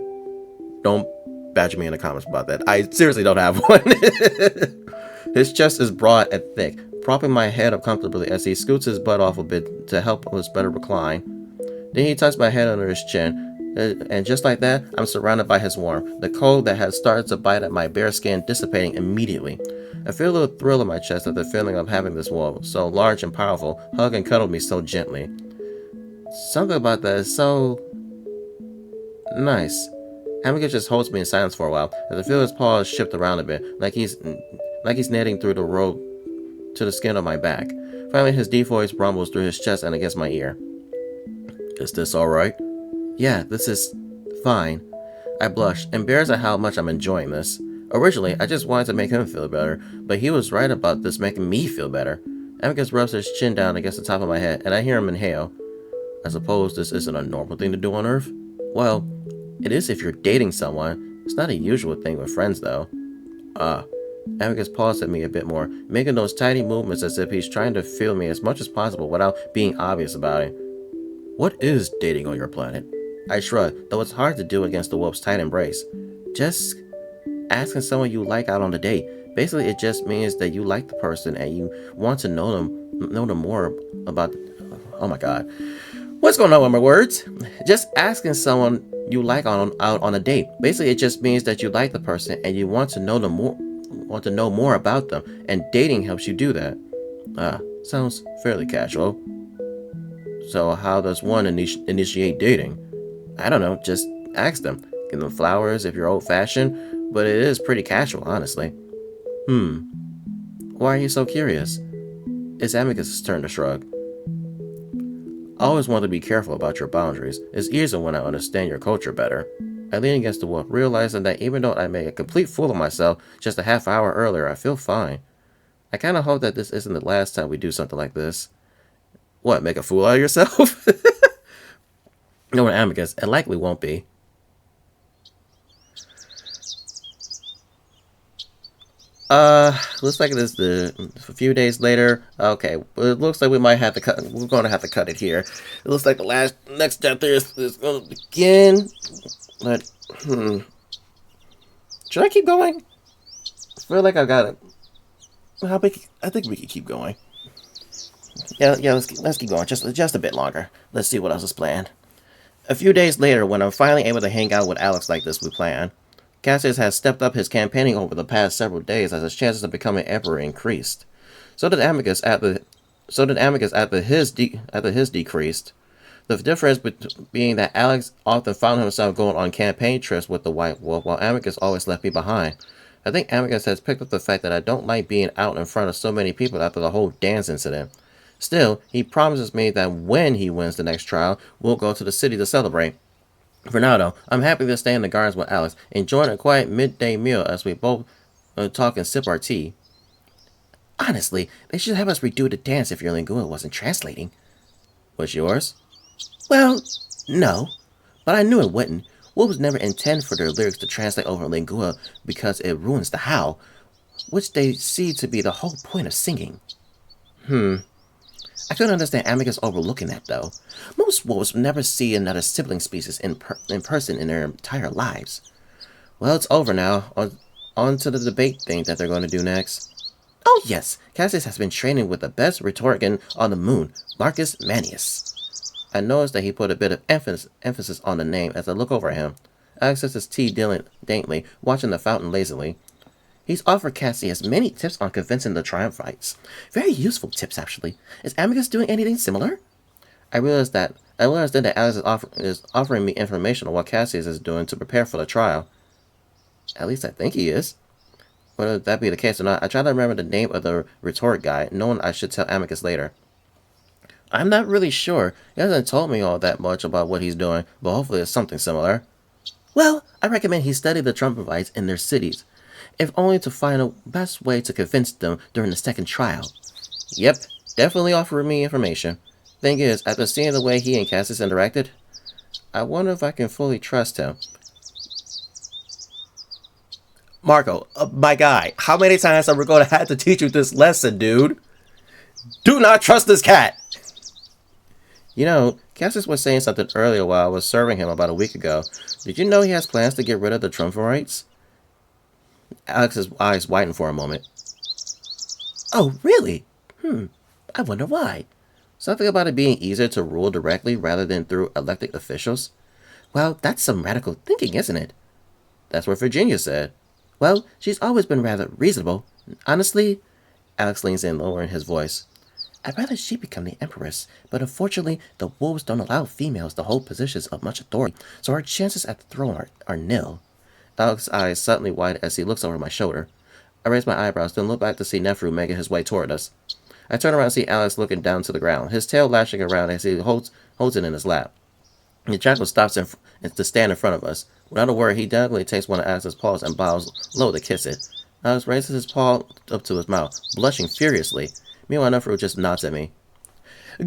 Don't badger me in the comments about that. I seriously don't have one. His chest is broad and thick, propping my head up comfortably as he scoots his butt off a bit to help us better recline. Then he tucks my head under his chin, and just like that, I'm surrounded by his warmth, the cold that had started to bite at my bare skin dissipating immediately. I feel a little thrill in my chest at the feeling of having this wolf, so large and powerful, hug and cuddle me so gently. Something about that is so... nice. Amicus just holds me in silence for a while, as I feel his paws shift around a bit, like he's knitting through the robe to the skin of my back. Finally, his deep voice rumbles through his chest and against my ear. Is this alright? Yeah, this is fine. I blush, embarrassed at how much I'm enjoying this. Originally, I just wanted to make him feel better, but he was right about this making me feel better. Amicus rubs his chin down against the top of my head, and I hear him inhale. I suppose this isn't a normal thing to do on Earth? Well, it is if you're dating someone. It's not a usual thing with friends, though. Amicus paused at me a bit more, making those tiny movements as if he's trying to feel me as much as possible without being obvious about it. What is dating on your planet? I shrug, though it's hard to do against the wolf's tight embrace. Just asking someone you like out on a date. Basically, it just means that you like the person and you want to know them more about... Oh my god. What's going on with my words? Just asking someone you like out on a date. Basically, it just means that you like the person and you want to know more about them, and dating helps you do that. Sounds fairly casual. So how does one initiate dating? I don't know, just ask them. Give them flowers if you're old-fashioned, but it is pretty casual, honestly. Why are you so curious? It's Amicus' turn to shrug. I always want to be careful about your boundaries. It's easier when I understand your culture better. I lean against the wolf, realizing that even though I made a complete fool of myself just a half hour earlier, I feel fine. I kind of hope that this isn't the last time we do something like this. What, make a fool out of yourself? No, Amicus, it likely won't be. Looks like it is a few days later. Okay, well, it looks like we might have to cut. We're going to have to cut it here. It looks like the next chapter is going to begin. But should I keep going? I feel like I've got it. I think we can keep going. Yeah. Let's keep going. Just a bit longer. Let's see what else is planned. A few days later, when I'm finally able to hang out with Alex like this we planned. Cassius has stepped up his campaigning over the past several days as his chances of becoming emperor increased. So did Amicus after his decreased. The difference being that Alex often found himself going on campaign trips with the White Wolf, while Amicus always left me behind. I think Amicus has picked up the fact that I don't like being out in front of so many people after the whole dance incident. Still, he promises me that when he wins the next trial, we'll go to the city to celebrate. For now, though, I'm happy to stay in the gardens with Alex, enjoying a quiet midday meal as we both talk and sip our tea. Honestly, they should have us redo the dance if your lingua wasn't translating. What's yours? Well, no, but I knew it wouldn't. Wolves was never intended for their lyrics to translate over lingua because it ruins the how, which they see to be the whole point of singing. I couldn't understand Amicus overlooking that, though. Most wolves never see another sibling species in person in their entire lives. Well, it's over now. On to the debate thing that they're going to do next. Oh, yes. Cassius has been training with the best rhetorician on the moon, Marcus Manius. I noticed that he put a bit of emphasis on the name as I look over at him. Alex sips his tea daintily, watching the fountain lazily. He's offered Cassius many tips on convincing the triumphites. Very useful tips, actually. Is Amicus doing anything similar? I realized then that Alex is offering me information on what Cassius is doing to prepare for the trial. At least I think he is. Whether that be the case or not, I try to remember the name of the rhetoric guy, knowing I should tell Amicus later. I'm not really sure. He hasn't told me all that much about what he's doing, but hopefully it's something similar. Well, I recommend he study the triumphites in their cities, if only to find a best way to convince them during the second trial. Yep, definitely offering me information. Thing is, after seeing the way he and Cassius interacted, I wonder if I can fully trust him. Marco, my guy, how many times are we going to have to teach you this lesson, dude? Do not trust this cat! You know, Cassius was saying something earlier while I was serving him about a week ago. Did you know he has plans to get rid of the triumvirates? Alex's eyes widened for a moment. Oh, really? I wonder why. Something about it being easier to rule directly rather than through elected officials? Well, that's some radical thinking, isn't it? That's what Virginia said. Well, she's always been rather reasonable. Honestly, Alex leans in, lowering his voice. I'd rather she become the empress, but unfortunately, the wolves don't allow females to hold positions of much authority, so our chances at the throne are nil. Alex's eyes suddenly widen as he looks over my shoulder. I raise my eyebrows, then look back to see Neferu making his way toward us. I turn around and see Alex looking down to the ground, his tail lashing around as he holds it in his lap. The jackal stops to stand in front of us. Without a word, he diagonally takes one of Alex's paws and bows low to kiss it. Alex raises his paw up to his mouth, blushing furiously. Meanwhile, Neferu just nods at me.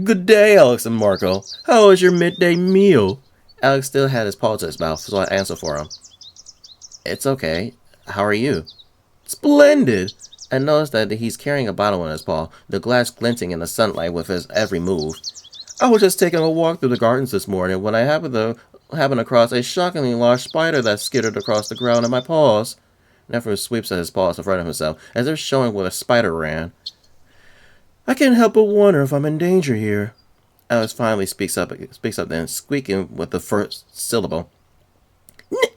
Good day, Alex and Marco. How was your midday meal? Alex still had his paw to his mouth, so I answer for him. It's okay. How are you? Splendid! I noticed that he's carrying a bottle in his paw, the glass glinting in the sunlight with his every move. I was just taking a walk through the gardens this morning when I happened across a shockingly large spider that skittered across the ground in my paws. Neferu sweeps at his paws in front of himself, as if showing where the spider ran. I can't help but wonder if I'm in danger here. Alex finally speaks up then, squeaking with the first syllable.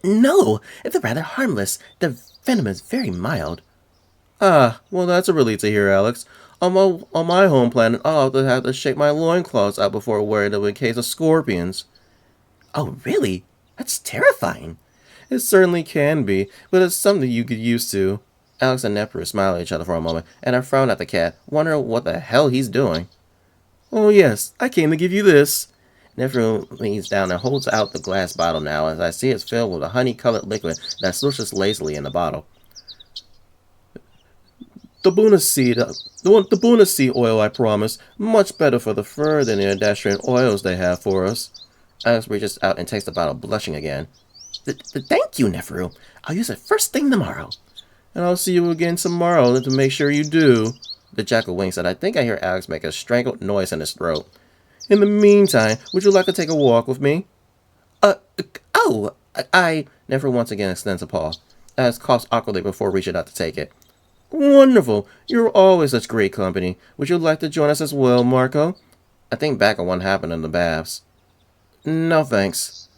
No, they're rather harmless. The venom is very mild. Ah, well that's a relief to hear, Alex. On my home planet, I'll have to shake my loincloths out before wearing them in case of scorpions. Oh, really? That's terrifying. It certainly can be, but it's something you get used to. Alex and Neferu smile at each other for a moment, and I frown at the cat, wondering what the hell he's doing. Oh yes, I came to give you this. Neferu leans down and holds out the glass bottle now, as I see it's filled with a honey-colored liquid that slushes lazily in the bottle. The Buna seed oil, I promise. Much better for the fur than the Adastrian oils they have for us. Alex reaches out and takes the bottle, blushing again. Thank you, Neferu. I'll use it first thing tomorrow. And I'll see you again tomorrow to make sure you do. The jackal winks, and I think I hear Alex make a strangled noise in his throat. In the meantime, would you like to take a walk with me? Neferu once again extends a paw. Alex coughs awkwardly before reaching out to take it. Wonderful. You're always such great company. Would you like to join us as well, Marco? I think back on what happened in the baths. No, thanks.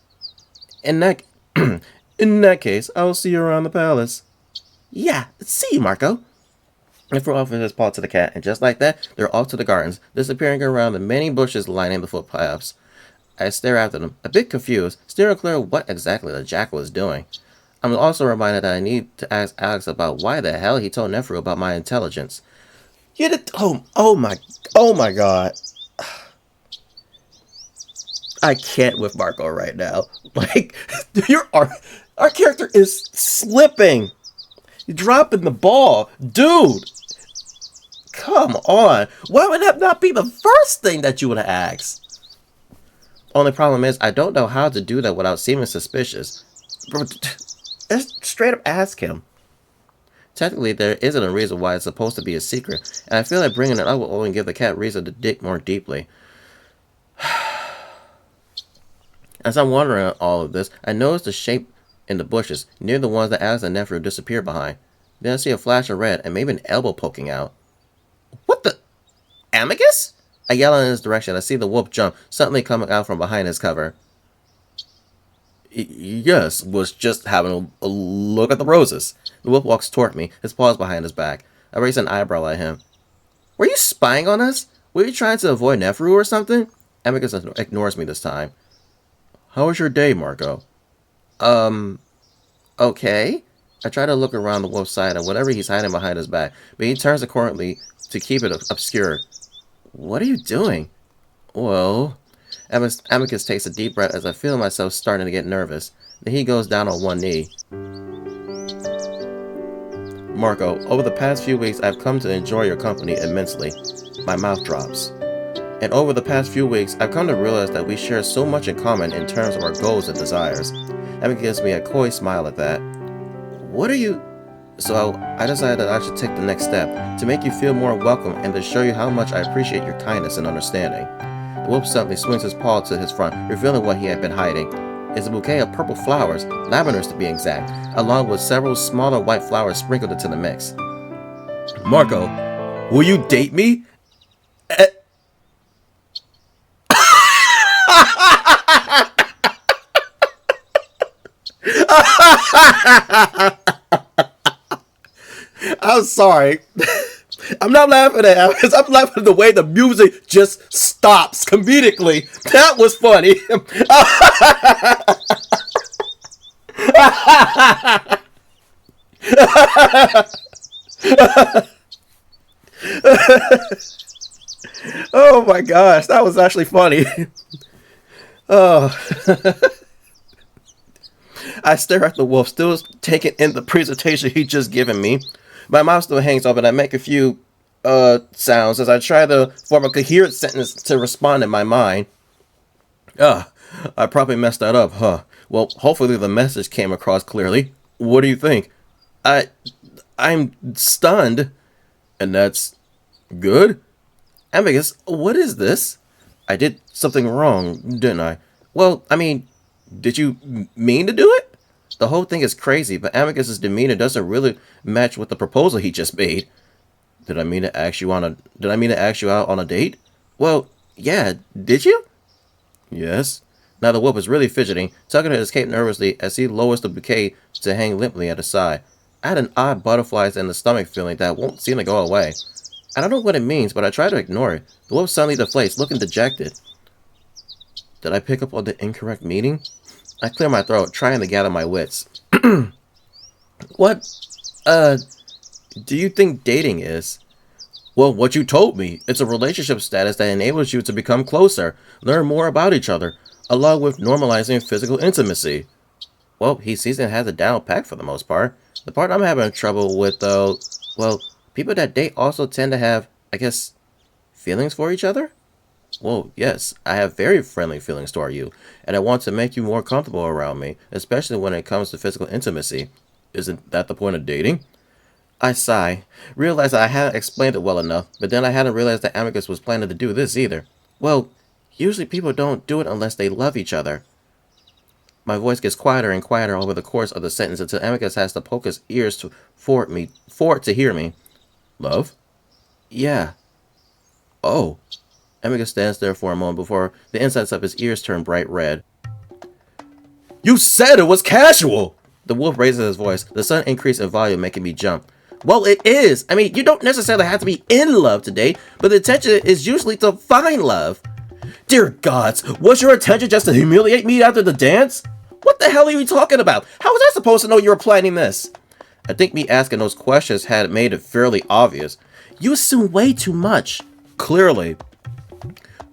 In In that case, I'll see you around the palace. Yeah, see you, Marco. Nefru offers his paw to the cat, and just like that, they're off to the gardens, disappearing around the many bushes lining the footpaths. I stare after them, a bit confused, still unclear what exactly the jackal is doing. I'm also reminded that I need to ask Alex about why the hell he told Nefru about my intelligence. You did. Oh my God. I can't with Marco right now. Like, our character is slipping. You're dropping the ball. Dude. Come on. Why would that not be the first thing that you would have asked? Only problem is, I don't know how to do that without seeming suspicious. Just straight up ask him. Technically, there isn't a reason why it's supposed to be a secret, and I feel like bringing it up will only give the cat reason to dig more deeply. As I'm wondering all of this, I notice the shape in the bushes, near the ones that Alex and Nefru disappeared behind. Then I see a flash of red, and maybe an elbow poking out. What the? Amicus? I yell in his direction. I see the wolf jump, suddenly coming out from behind his cover. Yes, was just having a look at the roses. The wolf walks toward me, his paws behind his back. I raise an eyebrow at him. Were you spying on us? Were you trying to avoid Nefru or something? Amicus ignores me this time. How was your day, Marco? Okay. I try to look around the wolf's side and whatever he's hiding behind his back, but he turns accordingly to keep it obscure. What are you doing? Well... Amicus takes a deep breath as I feel myself starting to get nervous. Then he goes down on one knee. Marco, over the past few weeks, I've come to enjoy your company immensely. My mouth drops. And over the past few weeks, I've come to realize that we share so much in common in terms of our goals and desires. Amicus gives me a coy smile at that. What are you... So I decided that I should take the next step, to make you feel more welcome and to show you how much I appreciate your kindness and understanding. The wolf suddenly swings his paw to his front, revealing what he had been hiding. It's a bouquet of purple flowers, lavenders to be exact, along with several smaller white flowers sprinkled into the mix. Marco, will you date me? I'm sorry. I'm not laughing at Alex. I'm laughing at the way the music just stops comedically. That was funny. Oh my gosh, that was actually funny. Oh. I stare at the wolf, still taking in the presentation he just given me. My mouth still hangs open. I make a few sounds as I try to form a coherent sentence to respond in my mind. I probably messed that up, huh? Well, hopefully the message came across clearly. What do you think? I'm stunned. And that's good? Amicus, what is this? I did something wrong, didn't I? Well, I mean, did you mean to do it? The whole thing is crazy, but Amicus's demeanor doesn't really match with the proposal he just made. Did I mean to ask you out on a date? Well, yeah, did you? Yes. Now the wolf is really fidgeting, tugging at his cape nervously as he lowers the bouquet to hang limply at his side. I had an odd butterflies in the stomach feeling that won't seem to go away. I don't know what it means, but I try to ignore it. The wolf suddenly deflates, looking dejected. Did I pick up on the incorrect meaning? I clear my throat, trying to gather my wits. What, do you think dating is? Well, what you told me. It's a relationship status that enables you to become closer, learn more about each other, along with normalizing physical intimacy. Well, he seems to have it down pat for the most part. The part I'm having trouble with, though, well, people that date also tend to have, I guess, feelings for each other? Well, yes, I have very friendly feelings toward you, and I want to make you more comfortable around me, especially when it comes to physical intimacy. Isn't that the point of dating? I sigh, realize I hadn't explained it well enough, but then I hadn't realized that Amicus was planning to do this either. Well, usually people don't do it unless they love each other. My voice gets quieter and quieter over the course of the sentence until Amicus has to poke his ears for it to hear me. Love? Yeah. Oh. Amicus stands there for a moment before the insides of his ears turn bright red. You said it was casual! The wolf raises his voice. The sun increased in volume, making me jump. Well, it is. I mean, you don't necessarily have to be in love today, but the intention is usually to find love. Dear gods, was your intention just to humiliate me after the dance? What the hell are you talking about? How was I supposed to know you were planning this? I think me asking those questions had made it fairly obvious. You assume way too much. Clearly.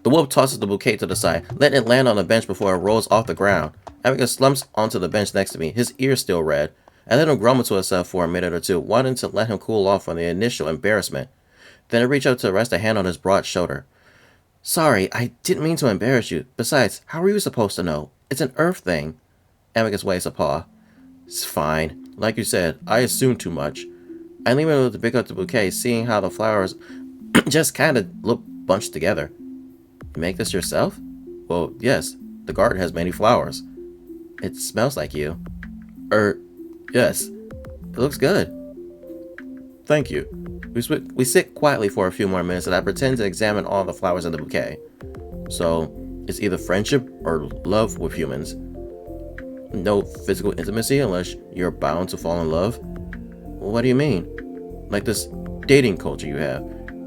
The wolf tosses the bouquet to the side, letting it land on the bench before it rolls off the ground. Amicus slumps onto the bench next to me, his ears still red. I let him grumble to himself for a minute or two, wanting to let him cool off from the initial embarrassment. Then I reach up to rest a hand on his broad shoulder. Sorry, I didn't mean to embarrass you. Besides, how were you supposed to know? It's an earth thing. Amicus waves a paw. It's fine. Like you said, I assumed too much. I lean over to pick up the bouquet, seeing how the flowers just kind of look bunched together. You make this yourself? Well, yes. The garden has many flowers. It smells like you. Yes. It looks good. Thank you. We sit quietly for a few more minutes, and I pretend to examine all the flowers in the bouquet. So, it's either friendship or love with humans. No physical intimacy unless you're bound to fall in love? What do you mean? Like this dating culture you have.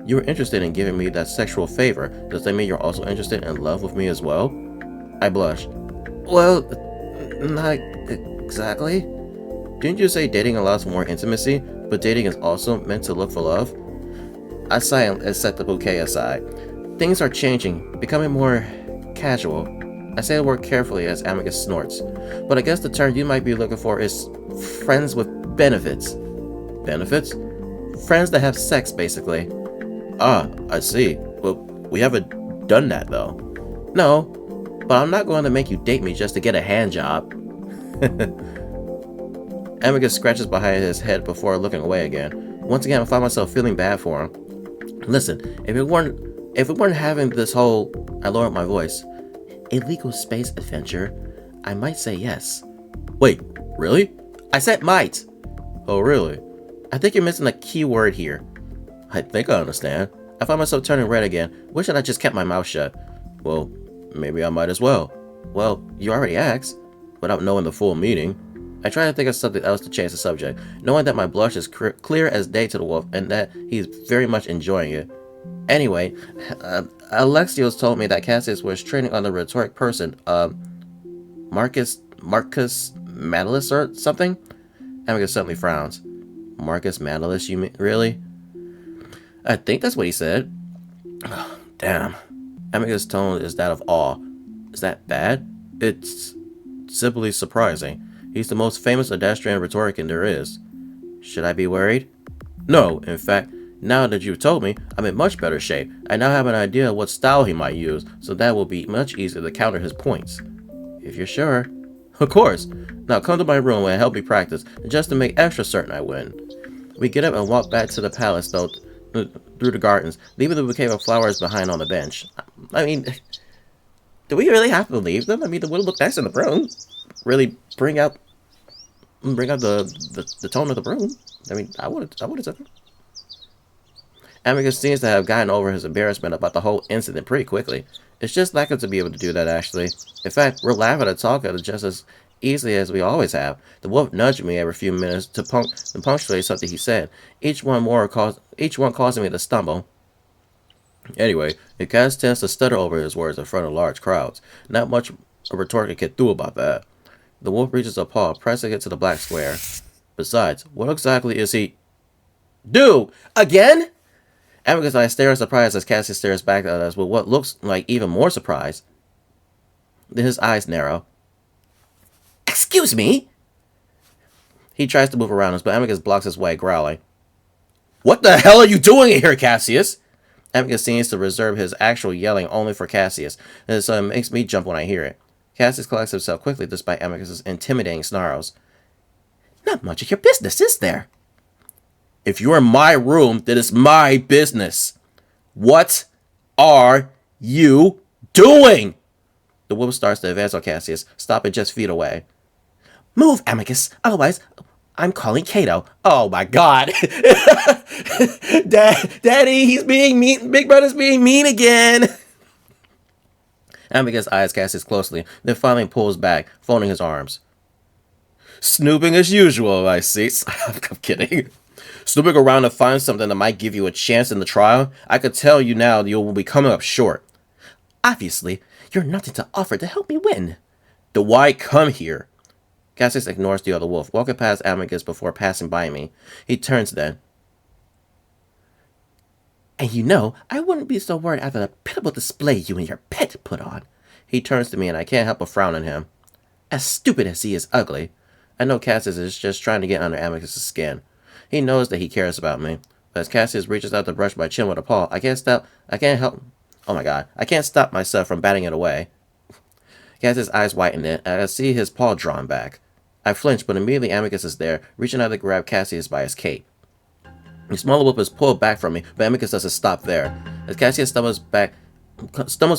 You were interested in giving me that sexual favor. Does that mean you're also interested in love with me as well? I blush. Well, not exactly. Didn't you say dating allows for more intimacy, but dating is also meant to look for love? I sigh and set the bouquet aside. Things are changing, becoming more casual. I say the word carefully as Amicus snorts. But I guess the term you might be looking for is friends with benefits. Benefits? Friends that have sex, basically. Ah, I see. Well, we haven't done that, though. No, but I'm not going to make you date me just to get a hand job. Amicus scratches behind his head before looking away again. Once again, I find myself feeling bad for him. Listen, if we weren't having this whole, I lowered my voice, illegal space adventure, I might say yes. Wait, really? I said might. Oh, really? I think you're missing a key word here. I think I understand. I find myself turning red again, wishing I just kept my mouth shut. Well, maybe I might as well. Well, you already asked, without knowing the full meaning. I try to think of something else to change the subject, knowing that my blush is clear as day to the wolf and that he's very much enjoying it. Anyway, Alexios told me that Cassius was training on the rhetoric person, Marcus Manalus or something? Amicus suddenly frowns. Marcus Manalus, you mean? Really? I think that's what he said. Oh, damn. Amicus' tone is that of awe. Is that bad? It's simply surprising. He's the most famous Adastrian rhetorician there is. Should I be worried? No, in fact, now that you've told me, I'm in much better shape. I now have an idea of what style he might use, so that will be much easier to counter his points. If you're sure. Of course. Now come to my room and help me practice, just to make extra certain I win. We get up and walk back to the palace, though, through the gardens, leaving the bouquet of flowers behind on the bench. I mean, do we really have to leave them? I mean, the would look nice in the room. Really bring out the tone of the room. I mean, I would have said it. Amicus seems to have gotten over his embarrassment about the whole incident pretty quickly. It's just like him to be able to do that, actually. In fact, we're laughing and talking just as easily as we always have. The wolf nudged me every few minutes to punctuate something he said, each one causing me to stumble. Anyway, Cass tends to stutter over his words in front of large crowds. Not much a rhetoric can do about that. The wolf reaches a paw, pressing it to the black square. Besides, what exactly is he... Do? Again? Amicus and I stare in surprise as Cassius stares back at us with what looks like even more surprise. Then his eyes narrow. Excuse me? He tries to move around us, but Amicus blocks his way, growling. What the hell are you doing here, Cassius? Amicus seems to reserve his actual yelling only for Cassius, and so it makes me jump when I hear it. Cassius collects himself quickly despite Amicus' intimidating snarls. Not much of your business, is there? If you're in my room, then it's my business. What are you doing? The wolf starts to advance on Cassius, stopping just feet away. Move, Amicus, otherwise I'm calling Cato. Oh my god. Daddy, he's being mean. Big brother's being mean again. Amicus eyes Cassius closely, then finally pulls back, folding his arms. Snooping as usual, I see. I'm kidding. Snooping around to find something that might give you a chance in the trial? I could tell you now you will be coming up short. Obviously, you're nothing to offer to help me win. Then why come here? Cassius ignores the other wolf, walking past Amicus before passing by me. He turns then. And you know, I wouldn't be so worried after the pitiable display you and your pet put on. He turns to me and I can't help but frown at him. As stupid as he is ugly. I know Cassius is just trying to get under Amicus' skin. He knows that he cares about me. But as Cassius reaches out to brush my chin with a paw, I can't stop myself from batting it away. Cassius' eyes whiten and I see his paw drawn back. I flinch, but immediately Amicus is there, reaching out to grab Cassius by his cape. The smaller wolf is pulled back from me, but Amicus doesn't stop there. As Cassius stumbles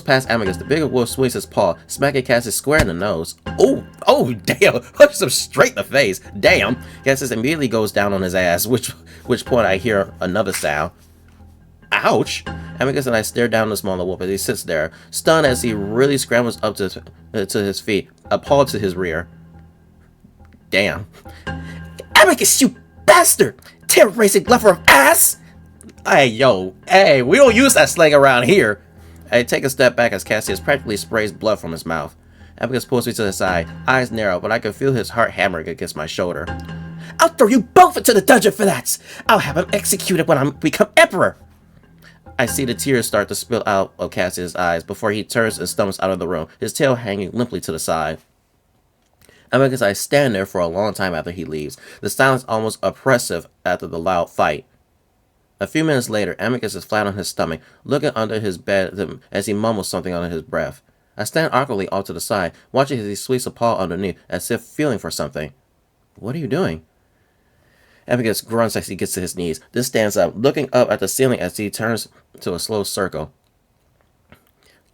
past Amicus, the bigger wolf swings his paw, smacking Cassius square in the nose. Oh, damn! Punches him straight in the face. Damn! Cassius immediately goes down on his ass, which point I hear another sound. Ouch! Amicus and I stare down the smaller wolf as he sits there, stunned as he really scrambles up to his feet, a paw to his rear. Damn. Amicus, you bastard! Terror-racing lover of ass! Hey, we don't use that slang around here. I take a step back as Cassius practically sprays blood from his mouth. Amicus pulls me to the side, eyes narrow, but I can feel his heart hammering against my shoulder. I'll throw you both into the dungeon for that! I'll have him executed when I become emperor! I see the tears start to spill out of Cassius' eyes before he turns and stumbles out of the room, his tail hanging limply to the side. Amicus and I stand there for a long time after he leaves, the silence almost oppressive after the loud fight. A few minutes later, Amicus is flat on his stomach, looking under his bed as he mumbles something under his breath. I stand awkwardly off to the side, watching as he sweeps a paw underneath, as if feeling for something. What are you doing? Amicus grunts as he gets to his knees, then stands up, looking up at the ceiling as he turns to a slow circle.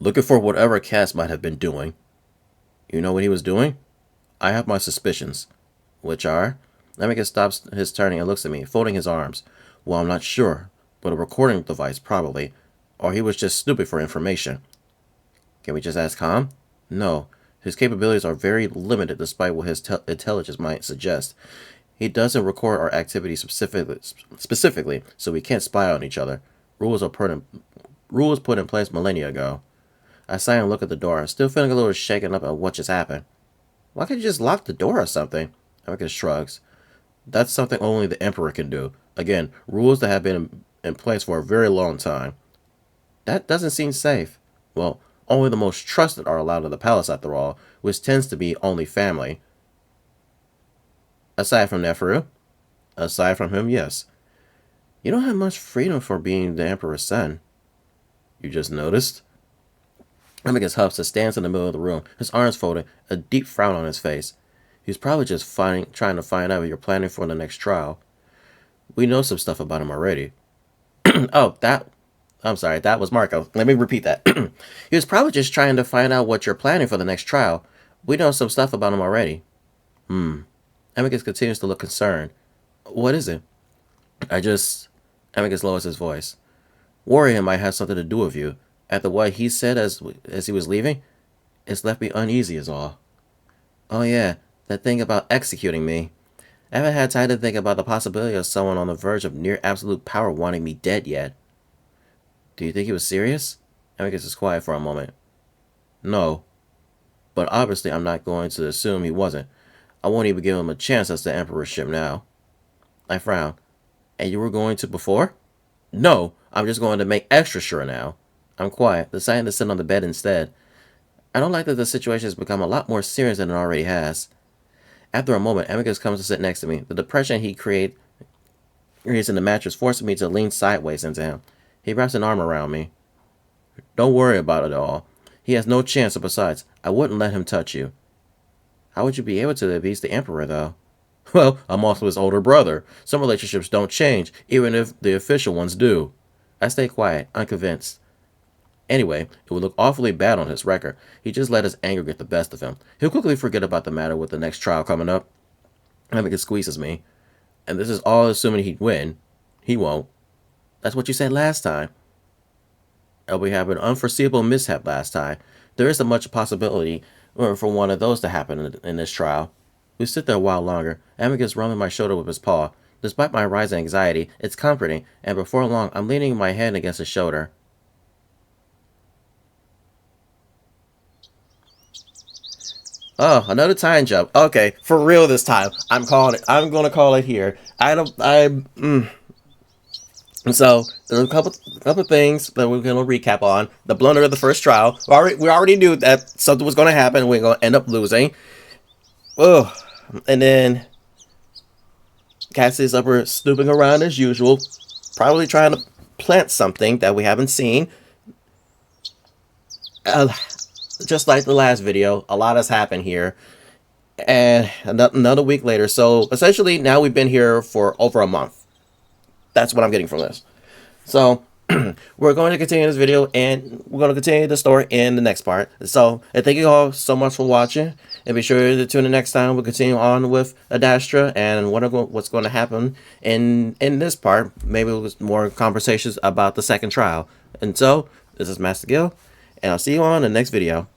Looking for whatever Cass might have been doing. You know what he was doing? I have my suspicions. Which are? Amicus stops his turning and looks at me, folding his arms. Well, I'm not sure, but a recording device probably. Or he was just stupid for information. Can we just ask Ham? No. His capabilities are very limited despite what his intelligence might suggest. He doesn't record our activities specifically, so we can't spy on each other. Rules put in place millennia ago. I sigh and look at the door, still feeling a little shaken up at what just happened. Why can't you just lock the door or something? Amicus shrugs. That's something only the Emperor can do. Again, rules that have been in place for a very long time. That doesn't seem safe. Well, only the most trusted are allowed to the palace after all, which tends to be only family. Aside from Neferu? Aside from him, yes. You don't have much freedom for being the Emperor's son. You just noticed? Amicus huffs and stands in the middle of the room, his arms folded, a deep frown on his face. He's probably just trying to find out what you're planning for the next trial. We know some stuff about him already. I'm sorry, that was Marco. Let me repeat that. He was probably just trying to find out what you're planning for the next trial. We know some stuff about him already. Amicus continues to look concerned. What is it? Amicus lowers his voice. Worrying might have something to do with you. After what he said as he was leaving, it's left me uneasy is all. Oh yeah, that thing about executing me. I haven't had time to think about the possibility of someone on the verge of near absolute power wanting me dead yet. Do you think he was serious? Amicus is quiet for a moment. No. But obviously I'm not going to assume he wasn't. I won't even give him a chance as the emperorship now. I frown. And you were going to before? No, I'm just going to make extra sure now. I'm quiet, deciding to sit on the bed instead. I don't like that the situation has become a lot more serious than it already has. After a moment, Amicus comes to sit next to me. The depression he creates in the mattress forces me to lean sideways into him. He wraps an arm around me. Don't worry about it all. He has no chance, and besides, I wouldn't let him touch you. How would you be able to if he's the emperor, though? Well, I'm also his older brother. Some relationships don't change, even if the official ones do. I stay quiet, unconvinced. Anyway, it would look awfully bad on his record. He just let his anger get the best of him. He'll quickly forget about the matter with the next trial coming up. Amicus squeezes me. And this is all assuming he'd win. He won't. That's what you said last time. We had an unforeseeable mishap last time. There isn't much possibility for one of those to happen in this trial. We sit there a while longer, Amicus rubbing my shoulder with his paw. Despite my rising anxiety, it's comforting, and before long, I'm leaning my head against his shoulder. Oh, another time jump. Okay, for real this time. I'm calling it. I'm gonna call it here. So there's a couple things that we're gonna recap on. The blunder of the first trial. We already knew that something was gonna happen. We're gonna end up losing. Oh, and then Cassie's upper snooping around as usual, probably trying to plant something that we haven't seen. Just like the last video, a lot has happened here. And another week later. So essentially, now we've been here for over a month. That's what I'm getting from this. So we're going to continue this video, and we're going to continue the story in the next part. So thank you all so much for watching, and be sure to tune in next time. We'll continue on with Adastra and what's going to happen in this part. Maybe with more conversations about the second trial. And so this is MasterGuil, and I'll see you on the next video.